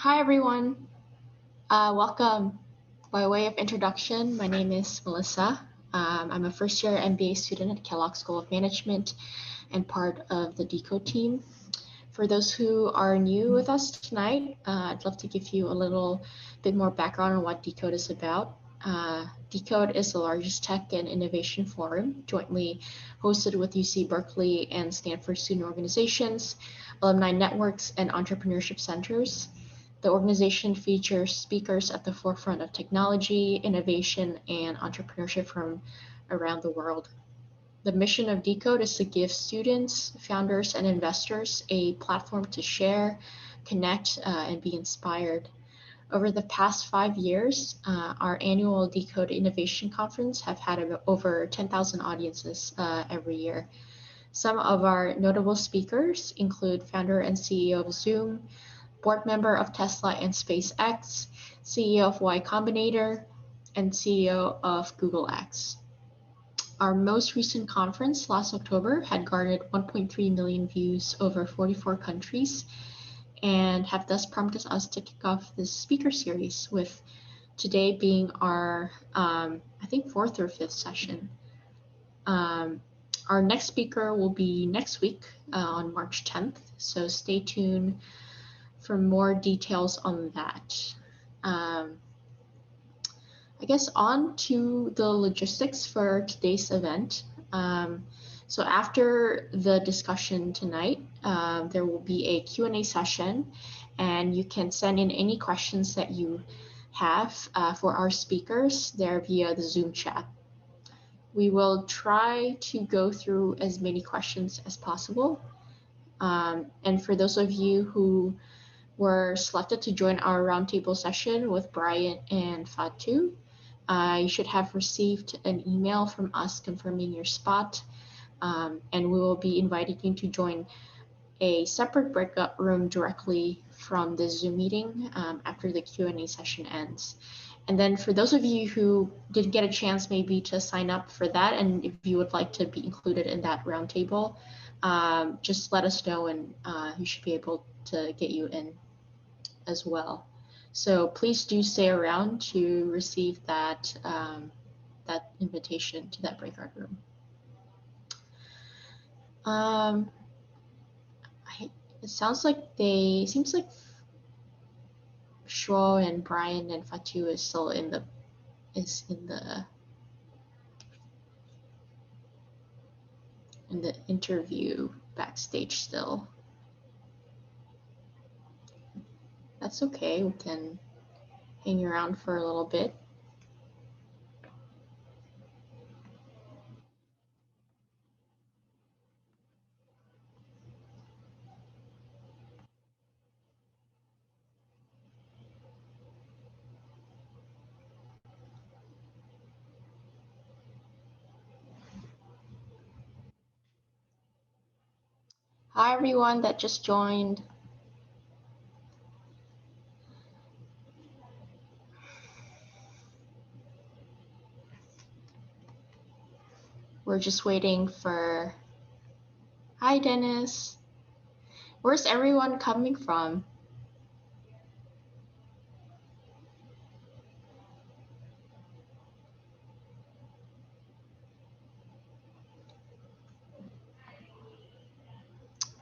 Hi, everyone. Welcome. By way of introduction, my name is Melissa. I'm a first-year MBA student at Kellogg School of Management and part of the Decode team. For those who are new with us tonight, I'd love to give you a little bit more background on what Decode is about. Decode is the largest tech and innovation forum, jointly hosted with UC Berkeley and Stanford student organizations, alumni networks, and entrepreneurship centers. The organization features speakers at the forefront of technology, innovation, and entrepreneurship from around the world. The mission of Decode is to give students, founders, and investors a platform to share, connect, and be inspired. Over the past 5 years, our annual Decode Innovation Conference have had over 10,000 audiences every year. Some of our notable speakers include founder and CEO of Zoom, board member of Tesla and SpaceX, CEO of Y-Combinator, and CEO of Google X. Our most recent conference last October had garnered 1.3 million views over 44 countries and have thus prompted us to kick off this speaker series, with today being our, I think, 4th or 5th session. Our next speaker will be next week on March 10th, so stay tuned for more details on that. I guess on to the logistics for today's event. So after the discussion tonight, there will be a Q&A session, and you can send in any questions that you have for our speakers there via the Zoom chat. We will try to go through as many questions as possible. And for those of you who were selected to join our roundtable session with Brian and Fatu, you should have received an email from us confirming your spot, and we will be inviting you to join a separate breakout room directly from the Zoom meeting after the Q&A session ends. And then for those of you who didn't get a chance maybe to sign up for that, and if you would like to be included in that roundtable, just let us know, and you should be able to get you in as well. So please do stay around to receive that that invitation to that breakout room. It seems like Shuo and Brian and Fatu is still in the interview backstage still. That's okay, we can hang around for a little bit. Hi everyone that just joined. We're just waiting for, hi Dennis. Where's everyone coming from?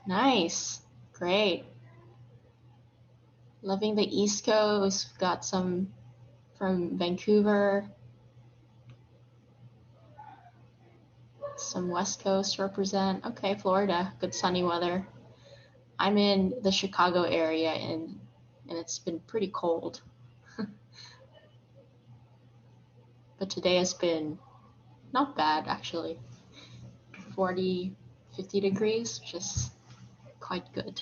Nice, great. Loving the East Coast, we've got some from Vancouver, some West Coast represent. Okay, Florida, good sunny weather. I'm in the Chicago area and it's been pretty cold. But today has been not bad actually. 40, 50 degrees, which is quite good.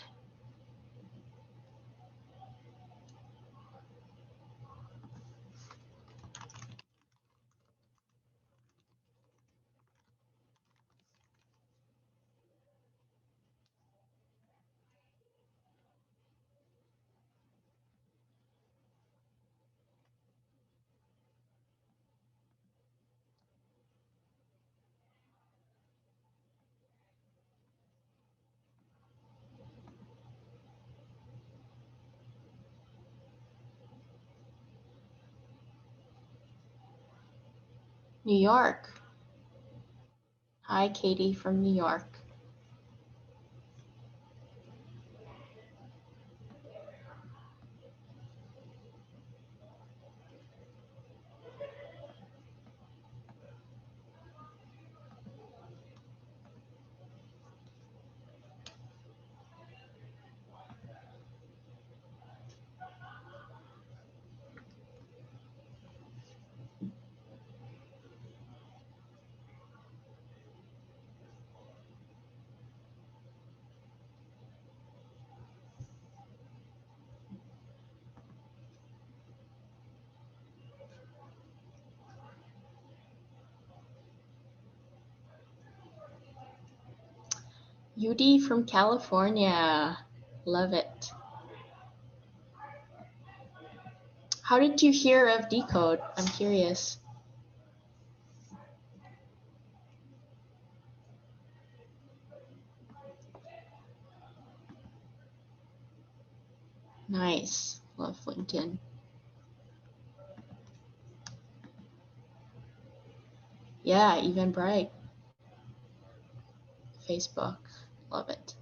New York. Hi, Katie from New York. UD from California. Love it. How did you hear of Decode? I'm curious. Nice. Love LinkedIn. Yeah, Eventbrite. Facebook. Love it.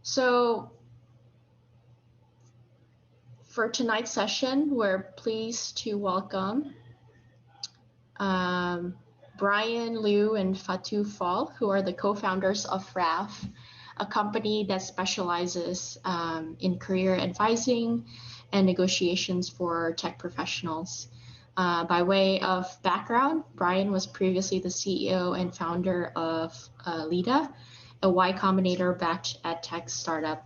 So for tonight's session, we're pleased to welcome Brian, Liou, and Fatu Fall, who are the co-founders of RAF, a company that specializes in career advising and negotiations for tech professionals. By way of background, Brian was previously the CEO and founder of Leada, a Y-Combinator-backed edtech startup.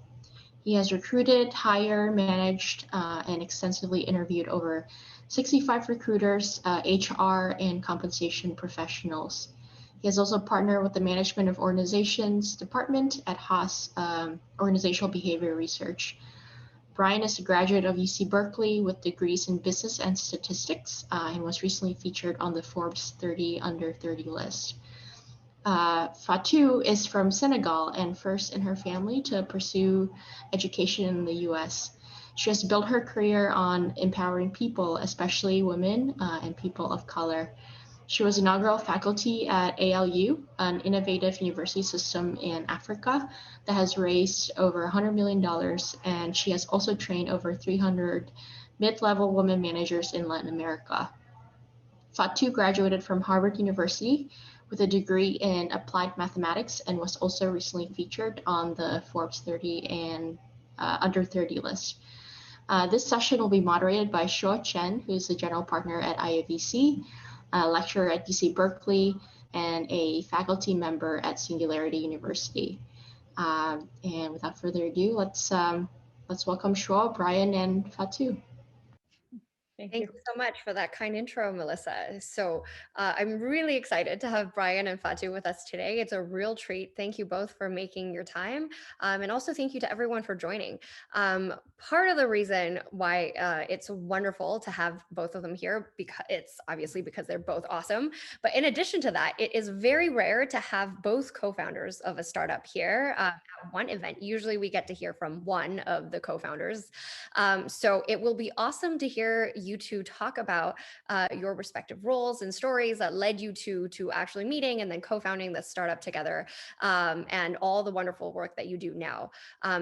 He has recruited, hired, managed, and extensively interviewed over 65 recruiters, HR, and compensation professionals. He has also partnered with the Management of Organizations Department at HAAS, Organizational Behavior Research. Brian is a graduate of UC Berkeley with degrees in business and statistics, and was recently featured on the Forbes 30 under 30 list. Fatu is from Senegal and first in her family to pursue education in the US. She has built her career on empowering people, especially women and people of color. She was inaugural faculty at ALU, an innovative university system in Africa that has raised over $100 million, and she has also trained over 300 mid-level women managers in Latin America. Fatu graduated from Harvard University with a degree in applied mathematics and was also recently featured on the Forbes 30 and under 30 list. This session will be moderated by Shuo Chen, who is the general partner at IOVC, a lecturer at UC Berkeley, and a faculty member at Singularity University. And without further ado, let's welcome Shuo, Brian, and Fatu. Thank you so much for that kind intro, Melissa. So I'm really excited to have Brian and Fatu with us today. It's a real treat. Thank you both for making your time. And also thank you to everyone for joining. Part of the reason why it's wonderful to have both of them here, because it's obviously because they're both awesome. But in addition to that, it is very rare to have both co-founders of a startup here at one event. Usually we get to hear from one of the co-founders. So it will be awesome to hear you two talk about your respective roles and stories that led you to actually meeting and then co-founding the startup together, and all the wonderful work that you do now.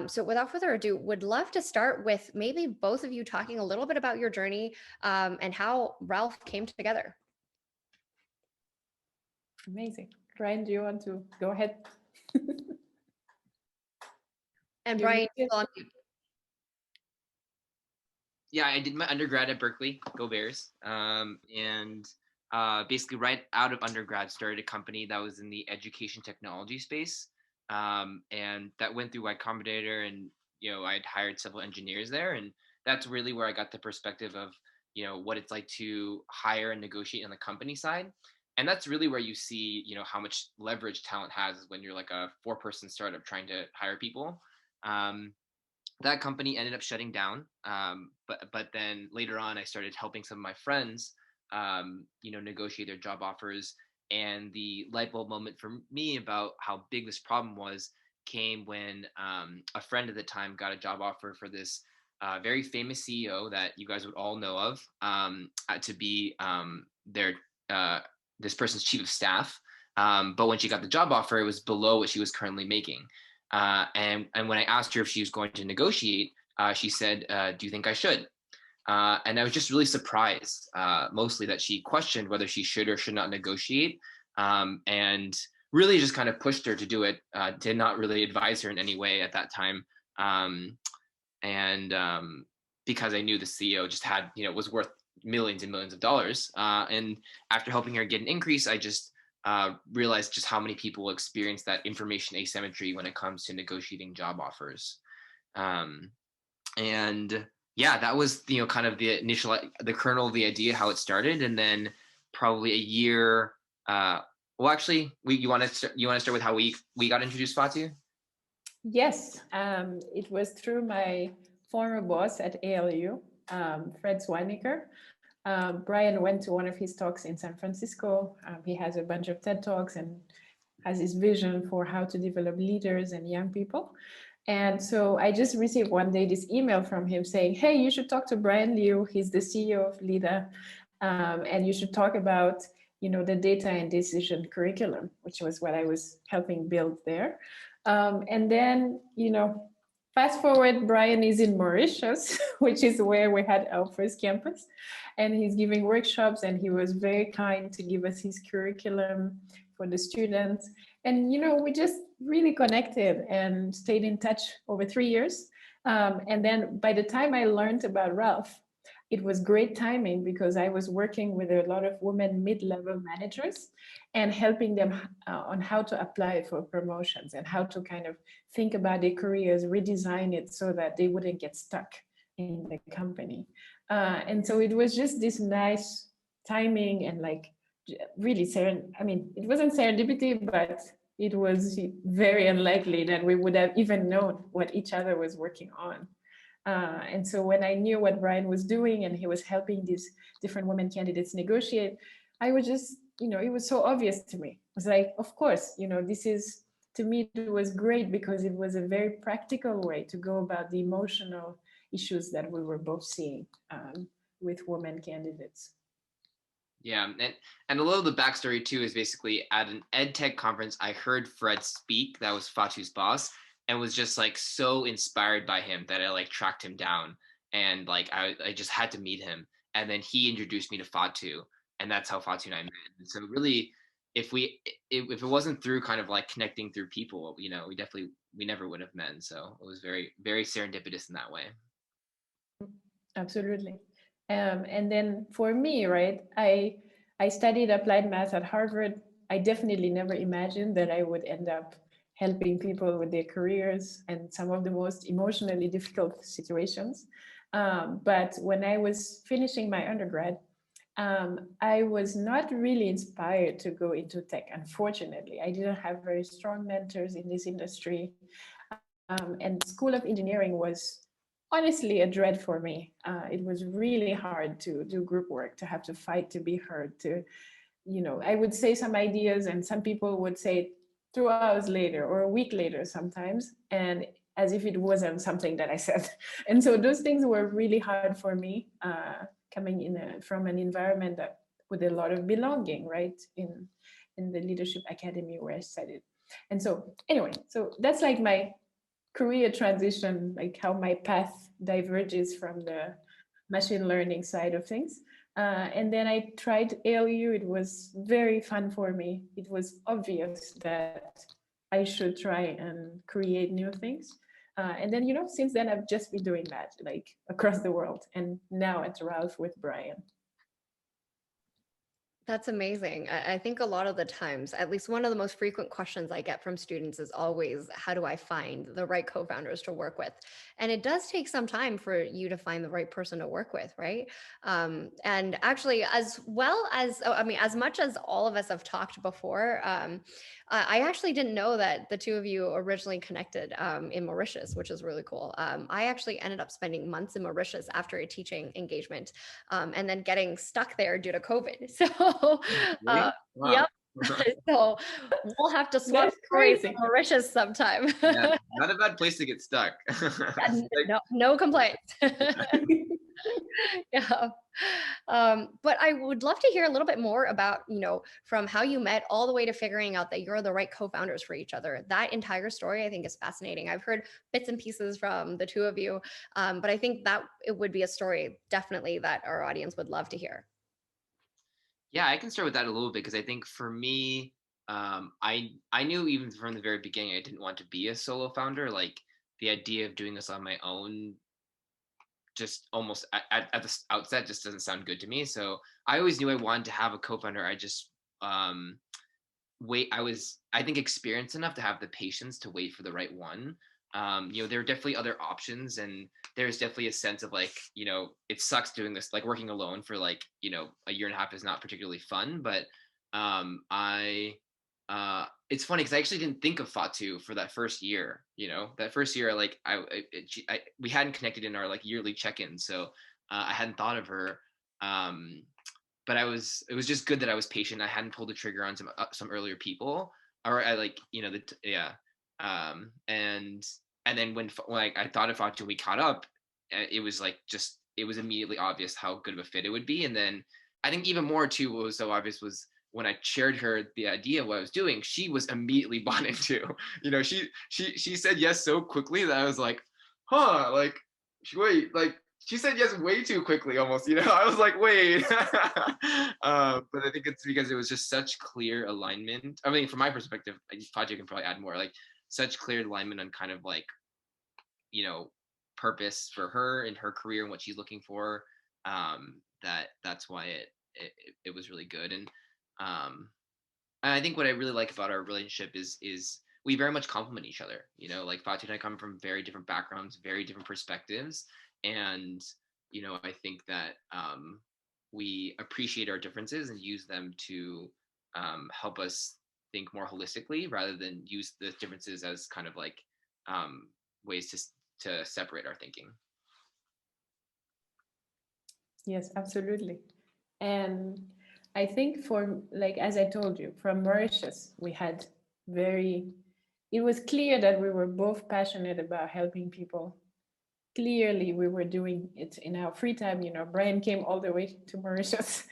So without further ado, would love to start with maybe both of you talking a little bit about your journey and how Ralph came together. Amazing. Brian, do you want to go ahead? And Brian, yeah, I did my undergrad at Berkeley, go Bears, and basically right out of undergrad started a company that was in the education technology space, and that went through Y-Combinator, and I'd hired several engineers there, and that's really where I got the perspective of what it's like to hire and negotiate on the company side. And that's really where you see how much leverage talent has when you're like a 4-person startup trying to hire people. That company ended up shutting down. But then later on, I started helping some of my friends, negotiate their job offers. And the light bulb moment for me about how big this problem was came when a friend at the time got a job offer for this very famous CEO that you guys would all know of, to be their this person's chief of staff. But when she got the job offer, it was below what she was currently making. And when I asked her if she was going to negotiate, she said, "Do you think I should?" And I was just really surprised, mostly that she questioned whether she should or should not negotiate, and really just kind of pushed her to do it. Did not really advise her in any way at that time, and because I knew the CEO just had, was worth millions and millions of dollars. And after helping her get an increase, I just realized just how many people experience that information asymmetry when it comes to negotiating job offers. And yeah, that was, kind of the initial, the kernel of the idea, how it started. And then probably a year, well, actually, you want to start with how we got introduced, Fatu? Yes, it was through my former boss at ALU, Fred Swaniker. Brian went to one of his talks in San Francisco. He has a bunch of TED Talks and has his vision for how to develop leaders and young people. And so I just received one day this email from him saying, "Hey, you should talk to Brian Liou. He's the CEO of Leada, and you should talk about, the data and decision curriculum," which was what I was helping build there. And then, fast forward, Brian is in Mauritius, which is where we had our first campus, and he's giving workshops, and he was very kind to give us his curriculum for the students. And, we just really connected and stayed in touch over 3 years. And then by the time I learned about Ralph, it was great timing because I was working with a lot of women mid-level managers and helping them on how to apply for promotions and how to kind of think about their careers, redesign it so that they wouldn't get stuck in the company. And so it was just this nice timing and really it wasn't serendipity, but it was very unlikely that we would have even known what each other was working on. And so when I knew what Brian was doing and he was helping these different women candidates negotiate, I was just, it was so obvious to me. It was like, of course, this is, to me, it was great because it was a very practical way to go about the emotional issues that we were both seeing with women candidates. Yeah, and a little of the backstory too is basically at an EdTech conference, I heard Fred speak, that was Fatu's boss, and was just so inspired by him that I tracked him down, and I just had to meet him, and then he introduced me to Fatu, and that's how Fatu and I met. And so really, if it wasn't through kind of connecting through people, we never would have met. So it was very, very serendipitous in that way. Absolutely. And then for me, right, I studied applied math at Harvard. I definitely never imagined that I would end up helping people with their careers and some of the most emotionally difficult situations. But when I was finishing my undergrad, I was not really inspired to go into tech, unfortunately. I didn't have very strong mentors in this industry. And School of Engineering was honestly a dread for me. It was really hard to do group work, to have to fight to be heard, to, I would say some ideas and some people would say it 2 hours later or a week later sometimes, and as if it wasn't something that I said. And so those things were really hard for me, coming in from an environment that with a lot of belonging, right, in the leadership academy where I studied. And so anyway, so that's my career transition, how my path diverges from the machine learning side of things. And then I tried ALU. It was very fun for me. It was obvious that I should try and create new things. And then, since then, I've just been doing that across the world, and now at Ralph with Brian. That's amazing. I think a lot of the times, at least one of the most frequent questions I get from students is always, how do I find the right co-founders to work with? And it does take some time for you to find the right person to work with, right? And actually, as well as, I mean, as much as all of us have talked before, I actually didn't know that the two of you originally connected in Mauritius, which is really cool. I actually ended up spending months in Mauritius after a teaching engagement, and then getting stuck there due to COVID. So, Really? Wow. yep. So we'll have to swap stories from Mauritius sometime. Yeah, not a bad place to get stuck. No complaints. Yeah. But I would love to hear a little bit more about, from how you met all the way to figuring out that you're the right co-founders for each other. That entire story, I think, is fascinating. I've heard bits and pieces from the two of you, but I think that it would be a story definitely that our audience would love to hear. Yeah, I can start with that a little bit because I think for me, I knew even from the very beginning I didn't want to be a solo founder. Like the idea of doing this on my own, just almost at the outset, just doesn't sound good to me. So I always knew I wanted to have a co-founder. I just I think experienced enough to have the patience to wait for the right one. There are definitely other options, and there's definitely a sense of like, it sucks doing this, like working alone for like, a year and a half is not particularly fun. But it's funny because I actually didn't think of Fatu for that first year. That first year, like we hadn't connected in our like yearly check-in, so I hadn't thought of her. But it was just good that I was patient. I hadn't pulled the trigger on some earlier people, or I like, and then when like I thought of Fatu, we caught up, it was like it was immediately obvious how good of a fit it would be. And then I think even more too, what was so obvious was when I shared her the idea of what I was doing, she was immediately bought into. She said yes so quickly that I was like, huh, like wait, like she said yes way too quickly almost, I was like, wait. But I think it's because it was just such clear alignment. I mean, from my perspective, Fatu can probably add more, like such clear alignment on kind of like, purpose for her and her career and what she's looking for. That's why it was really good. And I think what I really like about our relationship is we very much complement each other. Like Fatu and I come from very different backgrounds, very different perspectives. And, I think that we appreciate our differences and use them to help us think more holistically rather than use the differences as kind of like ways to separate our thinking. Yes, absolutely. And I think like, as I told you, from Mauritius, it was clear that we were both passionate about helping people. Clearly, we were doing it in our free time. Brian came all the way to Mauritius,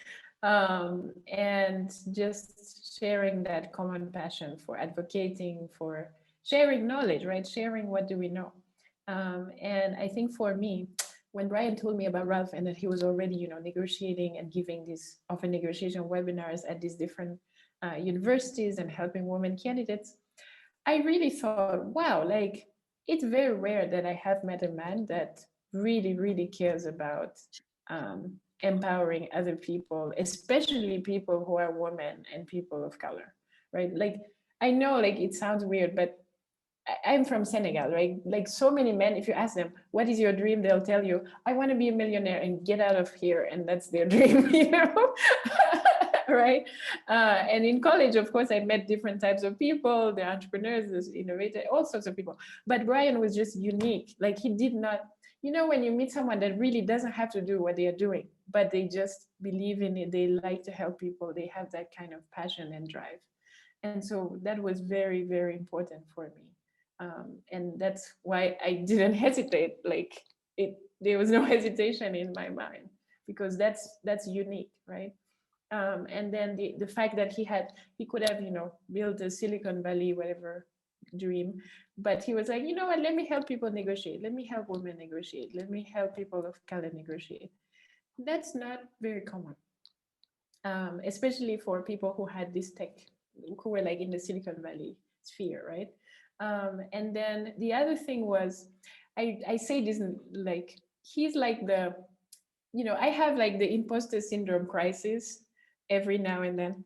and just sharing that common passion for advocating, for sharing knowledge, right? Sharing what do we know. And I think for me, when Brian told me about Ralph and that he was already, negotiating and giving these often negotiation webinars at these different universities and helping women candidates, I really thought, wow, like it's very rare that I have met a man that really, really cares about empowering other people, especially people who are women and people of color, right? Like, I know, like, it sounds weird, but I'm from Senegal, right? Like so many men, if you ask them, what is your dream? They'll tell you, I want to be a millionaire and get out of here. And that's their dream, right? And in college, of course, I met different types of people, the entrepreneurs, the innovators, all sorts of people. But Brian was just unique. Like he did not, when you meet someone that really doesn't have to do what they are doing, but they just believe in it, they like to help people, they have that kind of passion and drive. And so that was very, very important for me. And that's why I didn't hesitate. Like there was no hesitation in my mind because that's unique, right? And then the fact that he could have, built a Silicon Valley, whatever dream, but he was like, you know what, let me help people negotiate. Let me help women negotiate. Let me help people of color negotiate. That's not very common, especially for people who had this tech, who were like in the Silicon Valley sphere, right? And then the other thing was, I say this he's like I have like the imposter syndrome crisis every now and then,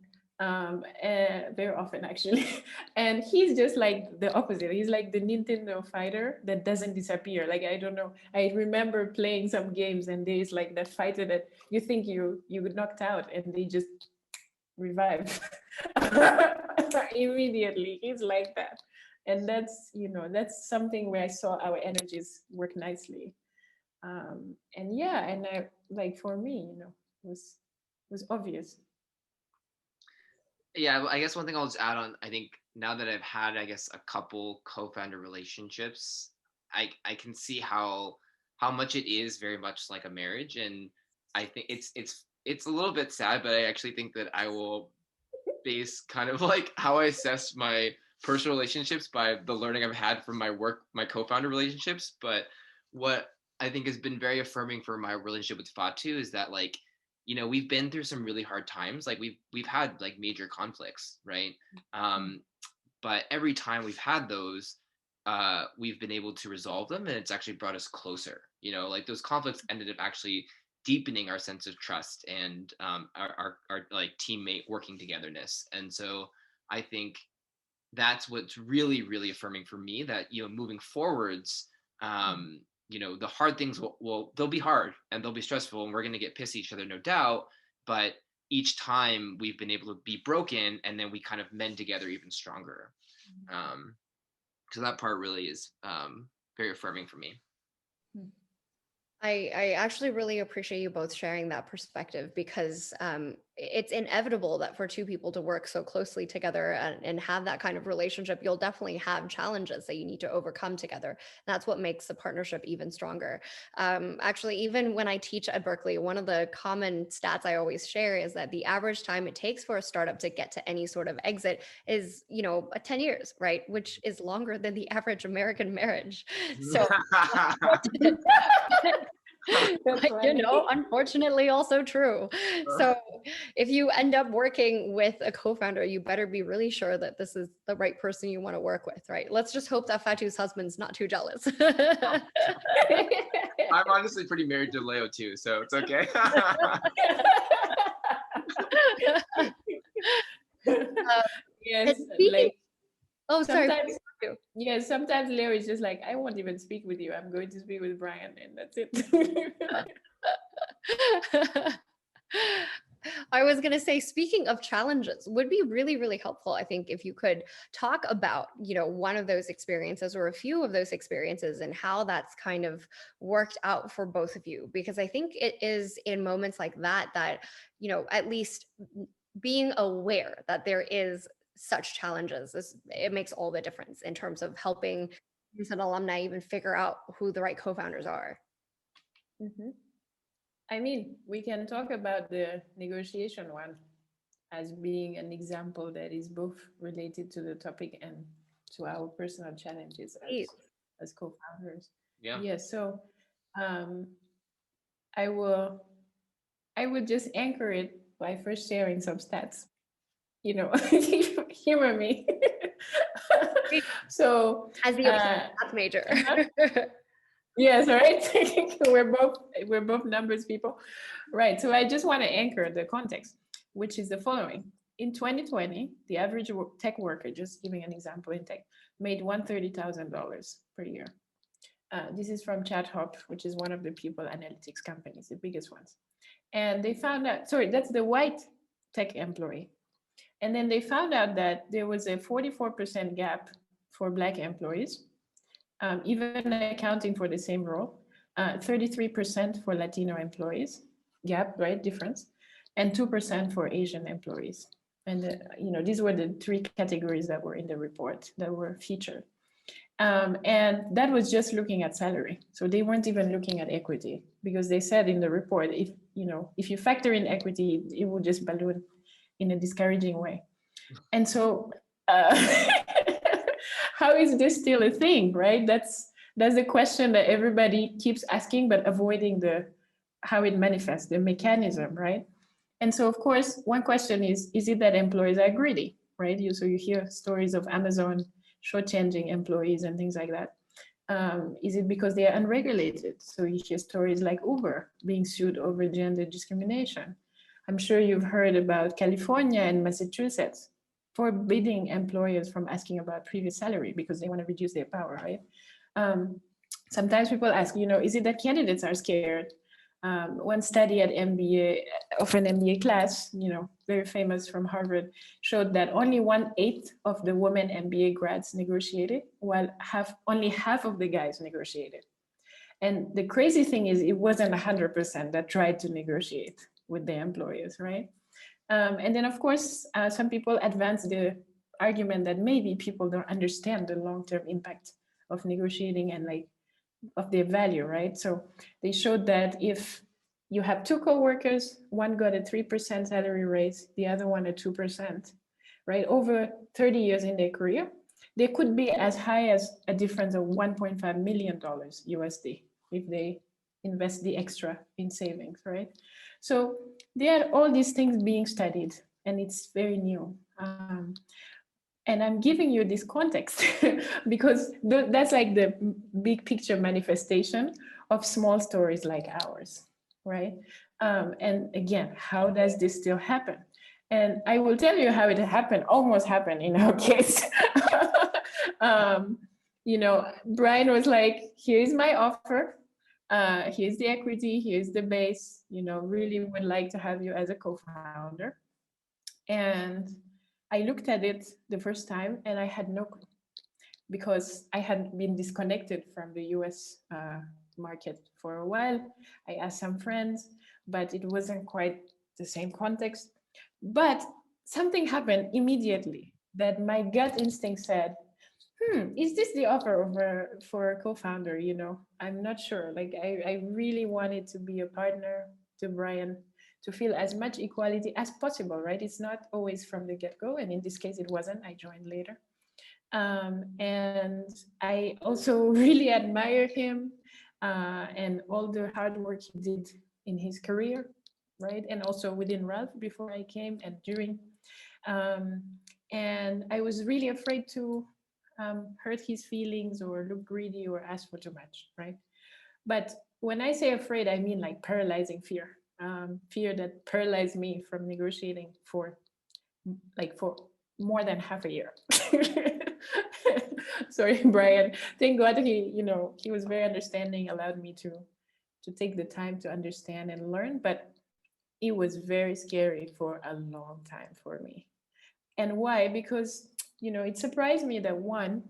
very often actually. And he's just like the opposite. He's like the Nintendo fighter that doesn't disappear. Like, I don't know, I remember playing some games and there's like that fighter that you think you knocked out and they just revive immediately. He's like that. And that's, you know, that's something where I saw our energies work nicely. And yeah, and I, like, for me, you know, was obvious. Yeah, I guess one thing I'll just add on, I think now that I've had, I guess, a couple co-founder relationships, I can see how much it is very much like a marriage. And I think it's a little bit sad, but I actually think that I will base kind of like how I assess my personal relationships by the learning I've had from my work, my co-founder relationships. But what I think has been very affirming for my relationship with Fatu is that, like, you know, we've been through some really hard times. Like we've had like major conflicts, right? But every time we've had those, we've been able to resolve them, and it's actually brought us closer. You know, like those conflicts ended up actually deepening our sense of trust and our like teammate working togetherness. And so I think that's what's really, really affirming for me, that, you know, moving forwards, you know, the hard things will they'll be hard and they'll be stressful and we're going to get pissed at each other, no doubt. But each time we've been able to be broken and then we kind of mend together even stronger. So that part really is very affirming for me. I actually really appreciate you both sharing that perspective, because it's inevitable that for two people to work so closely together and have that kind of relationship, you'll definitely have challenges that you need to overcome together. And that's what makes the partnership even stronger. Actually, even when I teach at Berkeley, one of the common stats I always share is that the average time it takes for a startup to get to any sort of exit is, you know, 10 years, right? Which is longer than the average American marriage. So you know, unfortunately also true. So if you end up working with a co-founder, you better be really sure that this is the right person you want to work with, right? Let's just hope that Fatu's husband's not too jealous. I'm honestly pretty married to Liou too, so it's okay. Yes, like, oh, sorry. Yeah, sometimes Liou is just like, I won't even speak with you. I'm going to speak with Brian, and that's it. I was going to say, speaking of challenges, would be really, really helpful, I think, if you could talk about, you know, one of those experiences or a few of those experiences and how that's kind of worked out for both of you. Because I think it is in moments like that, that, you know, at least being aware that there is such challenges, it makes all the difference in terms of helping recent alumni even figure out who the right co-founders are. I mean, we can talk about the negotiation one as being an example that is both related to the topic and to our personal challenges as co-founders. Yeah. So I would just anchor it by first sharing some stats. You know, humor me. So as the that's major. Yes, right. we're both numbers people, right? So I just want to anchor the context, which is the following: in 2020, the average tech worker, just giving an example in tech, made $130,000 per year. This is from ChatHop, which is one of the people analytics companies, the biggest ones. And they found out, sorry, that's the white tech employee. And then they found out that there was a 44% gap for Black employees, even accounting for the same role, 33% for Latino employees, gap, right, difference, and 2% for Asian employees. And you know, these were the three categories that were in the report that were featured. And that was just looking at salary. So they weren't even looking at equity, because they said in the report, if you factor in equity, it will just balloon in a discouraging way. And so how is this still a thing, right? That's the question that everybody keeps asking, but avoiding how it manifests, the mechanism, right? And so, of course, one question is it that employees are greedy, right? So you hear stories of Amazon shortchanging employees and things like that. Is it because they are unregulated? So you hear stories like Uber being sued over gender discrimination. I'm sure you've heard about California and Massachusetts forbidding employers from asking about previous salary because they want to reduce their power, right? Sometimes people ask, is it that candidates are scared? One study at MBA of an MBA class, very famous from Harvard, showed that only 1/8 of the women MBA grads negotiated, while only half of the guys negotiated. And the crazy thing is, it wasn't 100% that tried to negotiate with their employers, right? And then, of course, some people advance the argument that maybe people don't understand the long-term impact of negotiating and of their value, right? So they showed that if you have two co-workers, one got a 3% salary raise, the other one a 2%, right? Over 30 years in their career, there could be as high as a difference of $1.5 million USD if they invest the extra in savings, right? So there are all these things being studied, and it's very new. And I'm giving you this context because that's like the big picture manifestation of small stories like ours, right? And again, how does this still happen? And I will tell you how it happened, almost happened in our case. Brian was like, here's my offer. Here's the equity, here's the base, really would like to have you as a co-founder. And I looked at it the first time and I had no clue because I had been disconnected from the US market for a while. I asked some friends, but it wasn't quite the same context. But something happened immediately that my gut instinct said, is this the offer for a co-founder? I'm not sure. I really wanted to be a partner to Brian, to feel as much equality as possible, right? It's not always from the get-go. And in this case, it wasn't. I joined later. And I also really admire him and all the hard work he did in his career, right? And also within Ralph before I came and during. And I was really afraid to hurt his feelings or look greedy or ask for too much, right? But when I say afraid, I mean like paralyzing fear, fear that paralyzed me from negotiating for more than half a year. Sorry, Brian. Thank God he was very understanding, allowed me to take the time to understand and learn, but it was very scary for a long time for me. And why? Because it surprised me that one,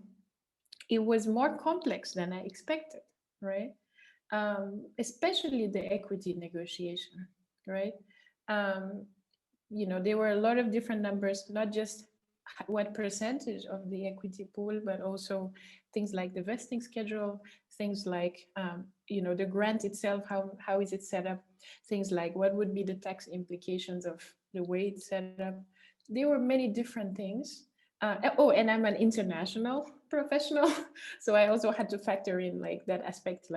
it was more complex than I expected, right? Especially the equity negotiation, right? There were a lot of different numbers, not just what percentage of the equity pool, but also things like the vesting schedule, things like, the grant itself, how is it set up, things like what would be the tax implications of the way it's set up. There were many different things. And I'm an international professional, so I also had to factor in that aspect,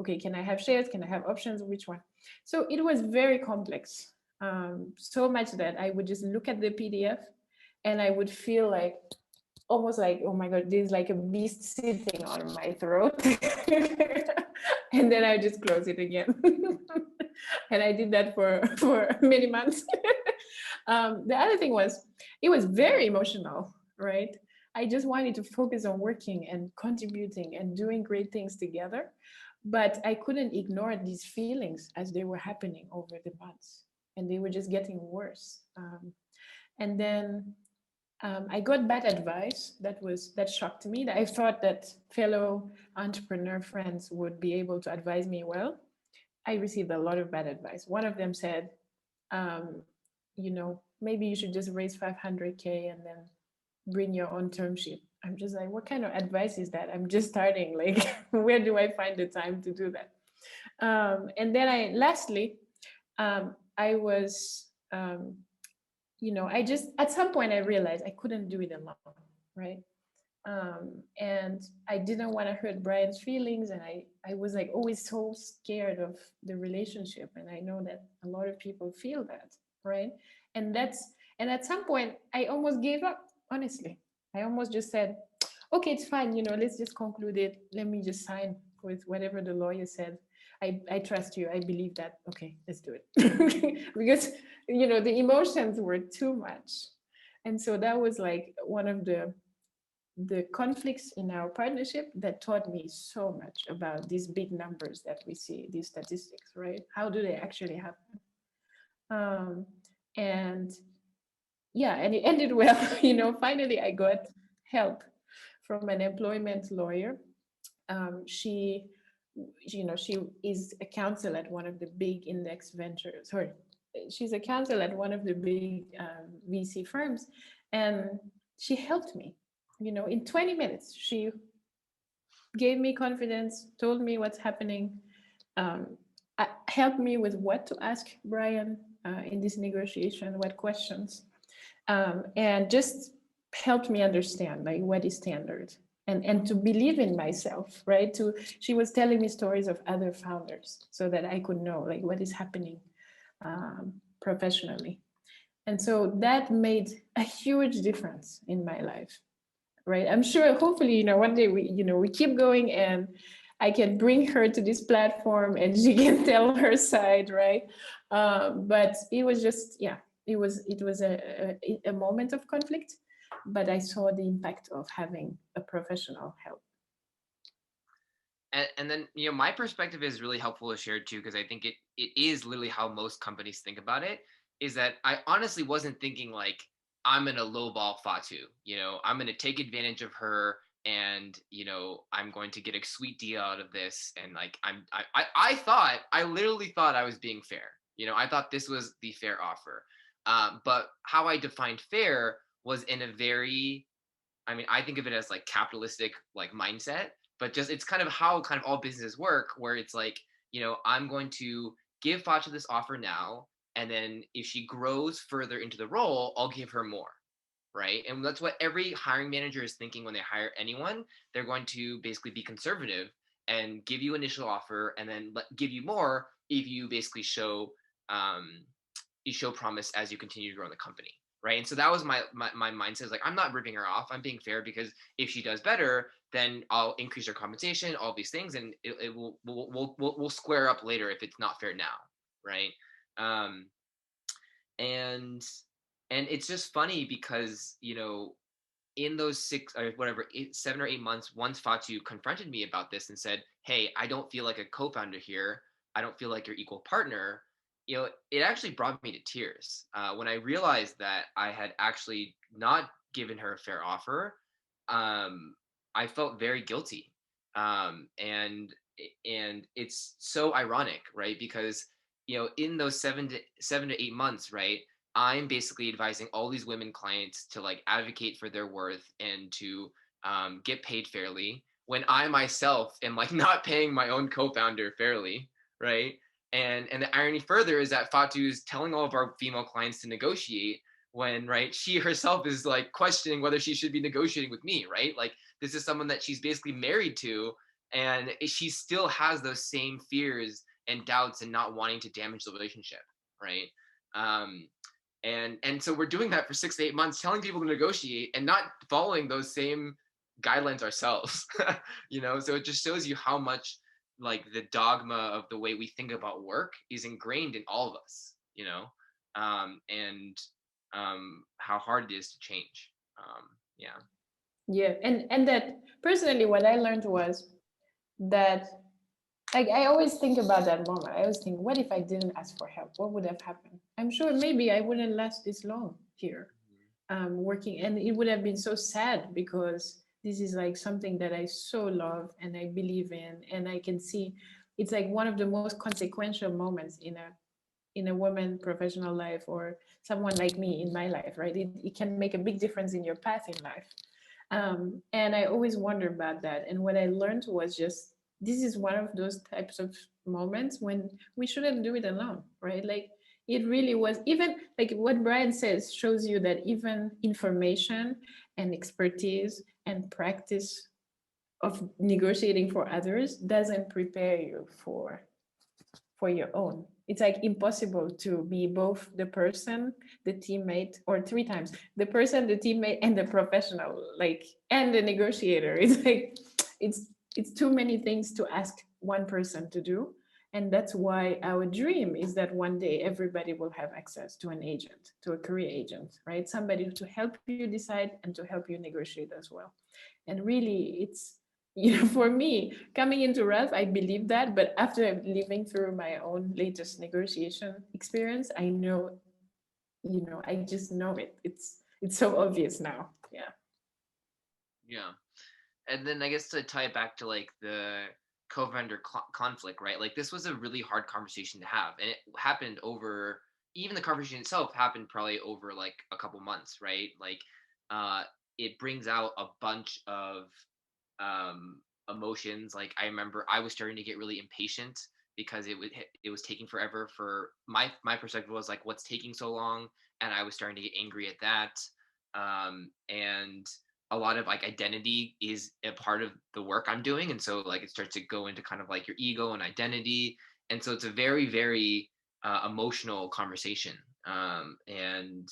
okay, can I have shares, can I have options, which one? So it was very complex, so much that I would just look at the PDF and I would feel almost oh my God, there's a beast sitting on my throat. And then I just close it again. And I did that for many months. The other thing was, it was very emotional, right? I just wanted to focus on working and contributing and doing great things together. But I couldn't ignore these feelings as they were happening over the months. And they were just getting worse. And then I got bad advice that shocked me. I thought that fellow entrepreneur friends would be able to advise me well. I received a lot of bad advice. One of them said, maybe you should just raise 500K and then bring your own term sheet. I'm just like, what kind of advice is that? I'm just starting. Where do I find the time to do that? And then lastly, I was, I just, at some point I realized I couldn't do it alone, right? And I didn't want to hurt Brian's feelings. And I was always so scared of the relationship. And I know that a lot of people feel that, right? And at some point I almost gave up, honestly. I almost just said, okay, it's fine. Let's just conclude it. Let me just sign with whatever the lawyer said. I trust you. I believe that. Okay, let's do it. Because the emotions were too much. And so that was like one of the conflicts in our partnership that taught me so much about these big numbers that we see, these statistics, right? How do they actually happen? And yeah, and it ended well. Finally I got help from an employment lawyer. She is a counsel at one of the big index ventures. Sorry, she's a counsel at one of the big VC firms, and she helped me. In 20 minutes, she gave me confidence, told me what's happening, helped me with what to ask Brian in this negotiation, what questions, and just helped me understand like what is standard and to believe in myself, right? She was telling me stories of other founders so that I could know like what is happening professionally. And so that made a huge difference in my life, right? I'm sure, hopefully, one day we keep going and I can bring her to this platform and she can tell her side, right? But it was just, it was a moment of conflict, but I saw the impact of having a professional help. And then, my perspective is really helpful to share too, because I think it is literally how most companies think about it, is that I honestly wasn't thinking like, I'm going to lowball Fatu, I'm going to take advantage of her and, I'm going to get a sweet deal out of this. And like, I literally thought I was being fair. I thought this was the fair offer. But how I defined fair was in a very, I think of it as like capitalistic, like mindset, but just, it's kind of how all businesses work, where it's like, I'm going to give Fatu this offer now. And then if she grows further into the role, I'll give her more. Right. And that's what every hiring manager is thinking when they hire anyone. They're going to basically be conservative and give you initial offer and then give you more if you basically show promise as you continue to grow in the company. Right. And so that was my mindset, is like, I'm not ripping her off. I'm being fair, because if she does better, then I'll increase her compensation, all these things, and we'll square up later if it's not fair now. Right. And it's just funny because, in those 7 or 8 months, once Fatu confronted me about this and said, hey, I don't feel like a co-founder here. I don't feel like your equal partner. It actually brought me to tears when I realized that I had actually not given her a fair offer. I felt very guilty. And it's so ironic, right? Because, in those 7 to 8 months, right, I'm basically advising all these women clients to like advocate for their worth and to get paid fairly, when I myself am like not paying my own co-founder fairly, right? And the irony further is that Fatu is telling all of our female clients to negotiate when, right, she herself is like questioning whether she should be negotiating with me, right? Like, this is someone that she's basically married to, and she still has those same fears and doubts and not wanting to damage the relationship, right? And so we're doing that for 6 to 8 months, telling people to negotiate and not following those same guidelines ourselves. So it just shows you how much like the dogma of the way we think about work is ingrained in all of us, and how hard it is to change. Yeah, and that personally, what I learned was that, like, I always think about that moment. I always think, what if I didn't ask for help? What would have happened? I'm sure maybe I wouldn't last this long here, working, and it would have been so sad, because this is like something that I so love and I believe in, and I can see it's like one of the most consequential moments in a woman professional life, or someone like me in my life, right? It can make a big difference in your path in life. And I always wonder about that. And what I learned was just, this is one of those types of moments when we shouldn't do it alone, right? Like, it really was, even like what Brian says shows you that even information and expertise and practice of negotiating for others doesn't prepare you for your own. It's like impossible to be both the person, the teammate, or 3 times the person, the teammate, and the professional, like, and the negotiator. It's like it's too many things to ask one person to do, And that's why our dream is that one day everybody will have access to an agent, to a career agent, right? Somebody to help you decide and to help you negotiate as well. And really, it's, for me, coming into Ralph, I believe that, but after living through my own latest negotiation experience, I know, I just know it. It's so obvious now. Yeah. Yeah. And then I guess to tie it back to like the co-vendor conflict, right? Like this was a really hard conversation to have, and it happened over, even the conversation itself happened probably over like a couple months, right? Like it brings out a bunch of emotions. Like I remember I was starting to get really impatient because it was taking forever. For my perspective was like, what's taking so long? And I was starting to get angry at that. And a lot of like identity is a part of the work I'm doing, and so like it starts to go into kind of like your ego and identity, and so it's a very very emotional conversation. And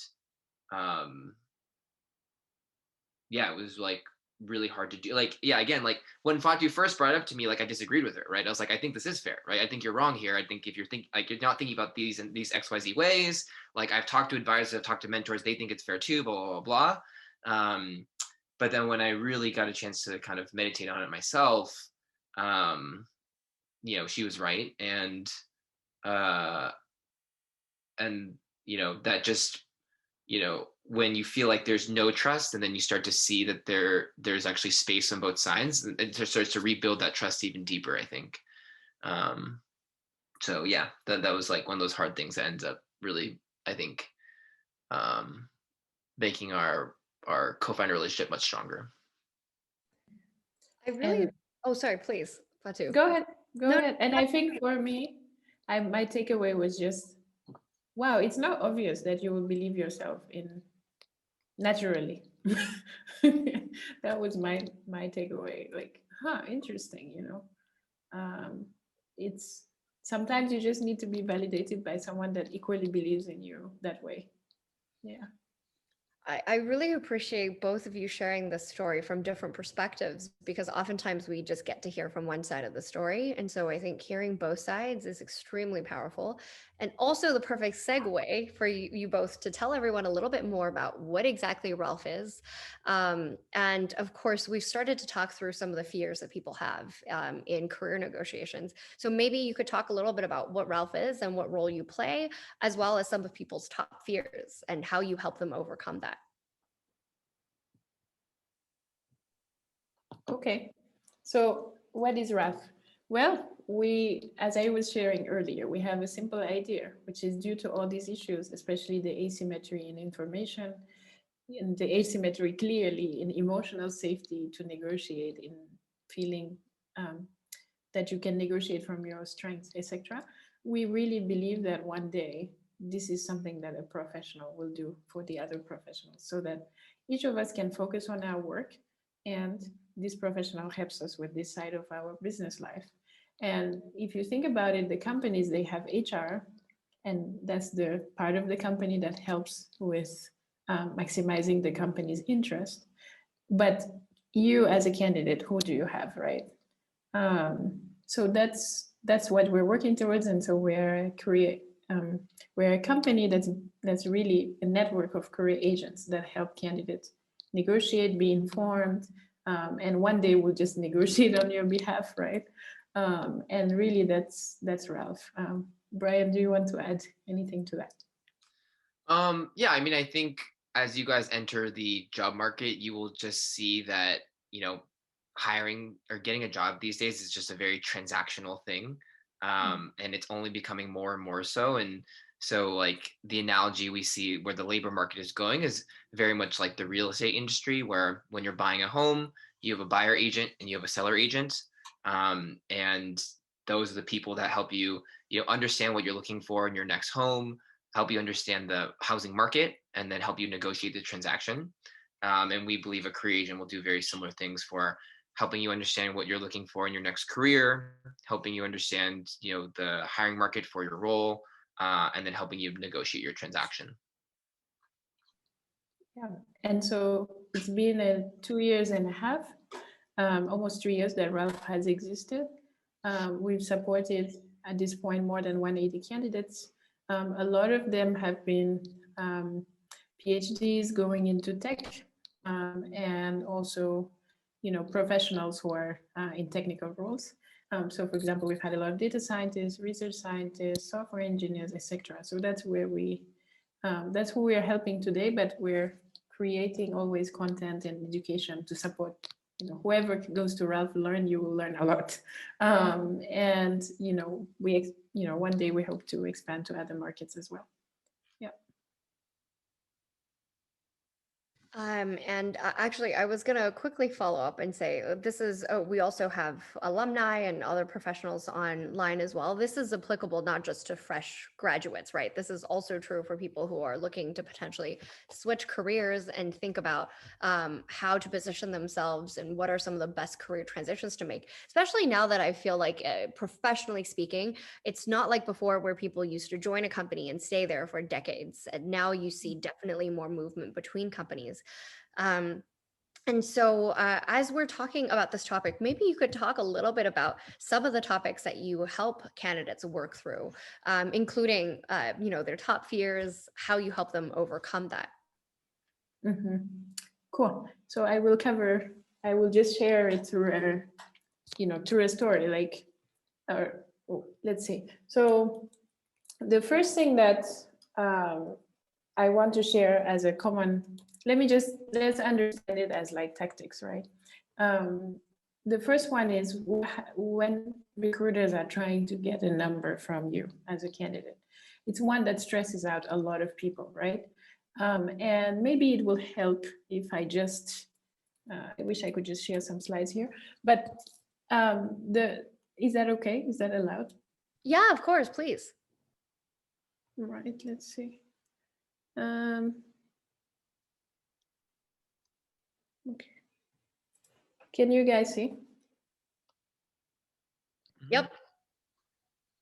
yeah, it was like really hard to do. Like, yeah, again, like when Fatu first brought it up to me, like I disagreed with her, right? I was like, I think this is fair, right? I think you're wrong here. I think if you're like you're not thinking about these and these XYZ ways, like I've talked to advisors, I've talked to mentors, they think it's fair too, blah, blah, blah. But then when I really got a chance to kind of meditate on it myself, she was right. And that just, when you feel like there's no trust, and then you start to see that there's actually space on both sides, it starts to rebuild that trust even deeper, I think. So yeah, that was like one of those hard things that ends up really, I think, making our co-founder relationship much stronger. Oh, sorry, please, Fatu. Go ahead. And I think for me, my takeaway was just, wow, it's not obvious that you will believe yourself in naturally. That was my takeaway. Like, interesting, it's sometimes you just need to be validated by someone that equally believes in you that way. Yeah. I really appreciate both of you sharing this story from different perspectives, because oftentimes we just get to hear from one side of the story. And so I think hearing both sides is extremely powerful, and also the perfect segue for you both to tell everyone a little bit more about what exactly Ralph is. And of course, we've started to talk through some of the fears that people have in career negotiations. So maybe you could talk a little bit about what Ralph is and what role you play, as well as some of people's top fears and how you help them overcome that. Okay, so what is Ralph? Well, as I was sharing earlier, we have a simple idea, which is due to all these issues, especially the asymmetry in information, and the asymmetry clearly in emotional safety to negotiate, in feeling that you can negotiate from your strengths, etc. We really believe that one day this is something that a professional will do for the other professionals, so that each of us can focus on our work, and this professional helps us with this side of our business life. And if you think about it, the companies, they have HR, and that's the part of the company that helps with maximizing the company's interest. But you as a candidate, who do you have, right? So that's what we're working towards. And so we're a company that's really a network of career agents that help candidates negotiate, be informed, and one day we'll just negotiate on your behalf, right? And really, that's Ralph. Brian, do you want to add anything to that? Yeah, I mean, I think as you guys enter the job market, you will just see that, hiring or getting a job these days is just a very transactional thing. And it's only becoming more and more so. And so like the analogy we see where the labor market is going is very much like the real estate industry, where when you're buying a home, you have a buyer agent and you have a seller agent. And those are the people that help you, understand what you're looking for in your next home, help you understand the housing market, and then help you negotiate the transaction. And we believe a career agent will do very similar things for helping you understand what you're looking for in your next career, helping you understand, the hiring market for your role, and then helping you negotiate your transaction. Yeah, and so it's been 2 years and a half, almost 3 years that Ralph has existed. We've supported at this point more than 180 candidates. A lot of them have been PhDs going into tech, and also, professionals who are in technical roles. So for example, we've had a lot of data scientists, research scientists, software engineers, etc. So that's where that's who we are helping today, but we're creating always content and education to support, whoever goes to Ralph Learn, you will learn a lot. And, one day we hope to expand to other markets as well. And actually, I was going to quickly follow up and say we also have alumni and other professionals online as well. This is applicable not just to fresh graduates, right? This is also true for people who are looking to potentially switch careers and think about how to position themselves and what are some of the best career transitions to make, especially now that I feel like professionally speaking, it's not like before where people used to join a company and stay there for decades. And now you see definitely more movement between companies. And so as we're talking about this topic, maybe you could talk a little bit about some of the topics that you help candidates work through, including, their top fears, how you help them overcome that. Mm-hmm. Cool. So I will just share it through a story, let's see. So the first thing that I want to share as a common, let's understand it as like tactics, right? The first one is when recruiters are trying to get a number from you as a candidate. It's one that stresses out a lot of people, right? And maybe it will help if I just, I wish I could just share some slides here, but is that okay? Is that allowed? Yeah, of course, please. Right, let's see. Okay. Can you guys see? Yep.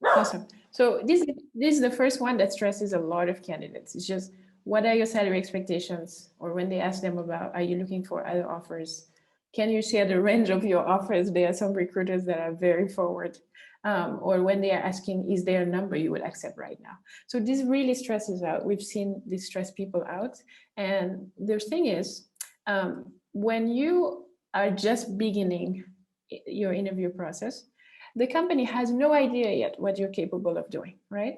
Awesome. So this is the first one that stresses a lot of candidates. It's just, what are your salary expectations? Or when they ask them about, are you looking for other offers? Can you share the range of your offers? There are some recruiters that are very forward. Or when they are asking, is there a number you would accept right now? So this really stresses out. We've seen this stress people out. And the thing is, when you are just beginning your interview process, the company has no idea yet what you're capable of doing, right?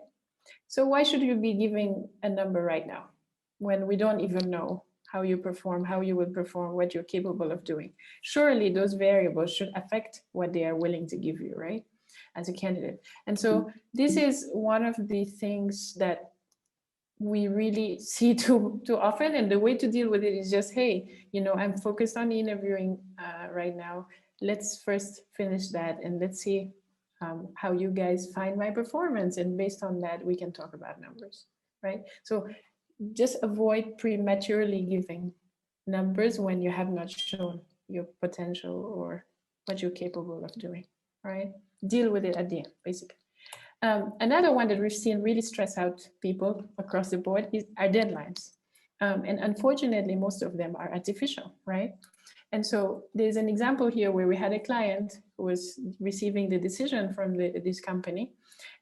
So why should you be giving a number right now when we don't even know how you perform, how you will perform, what you're capable of doing? Surely those variables should affect what they are willing to give you, right, as a candidate. And so this is one of the things that we really see too often. And the way to deal with it is just, hey, I'm focused on interviewing right now. Let's first finish that and let's see how you guys find my performance. And based on that, we can talk about numbers, right? So just avoid prematurely giving numbers when you have not shown your potential or what you're capable of doing, right? Deal with it at the end, basically. Another one that we've seen really stress out people across the board are deadlines. And unfortunately, most of them are artificial, right? And so there's an example here where we had a client who was receiving the decision from this company,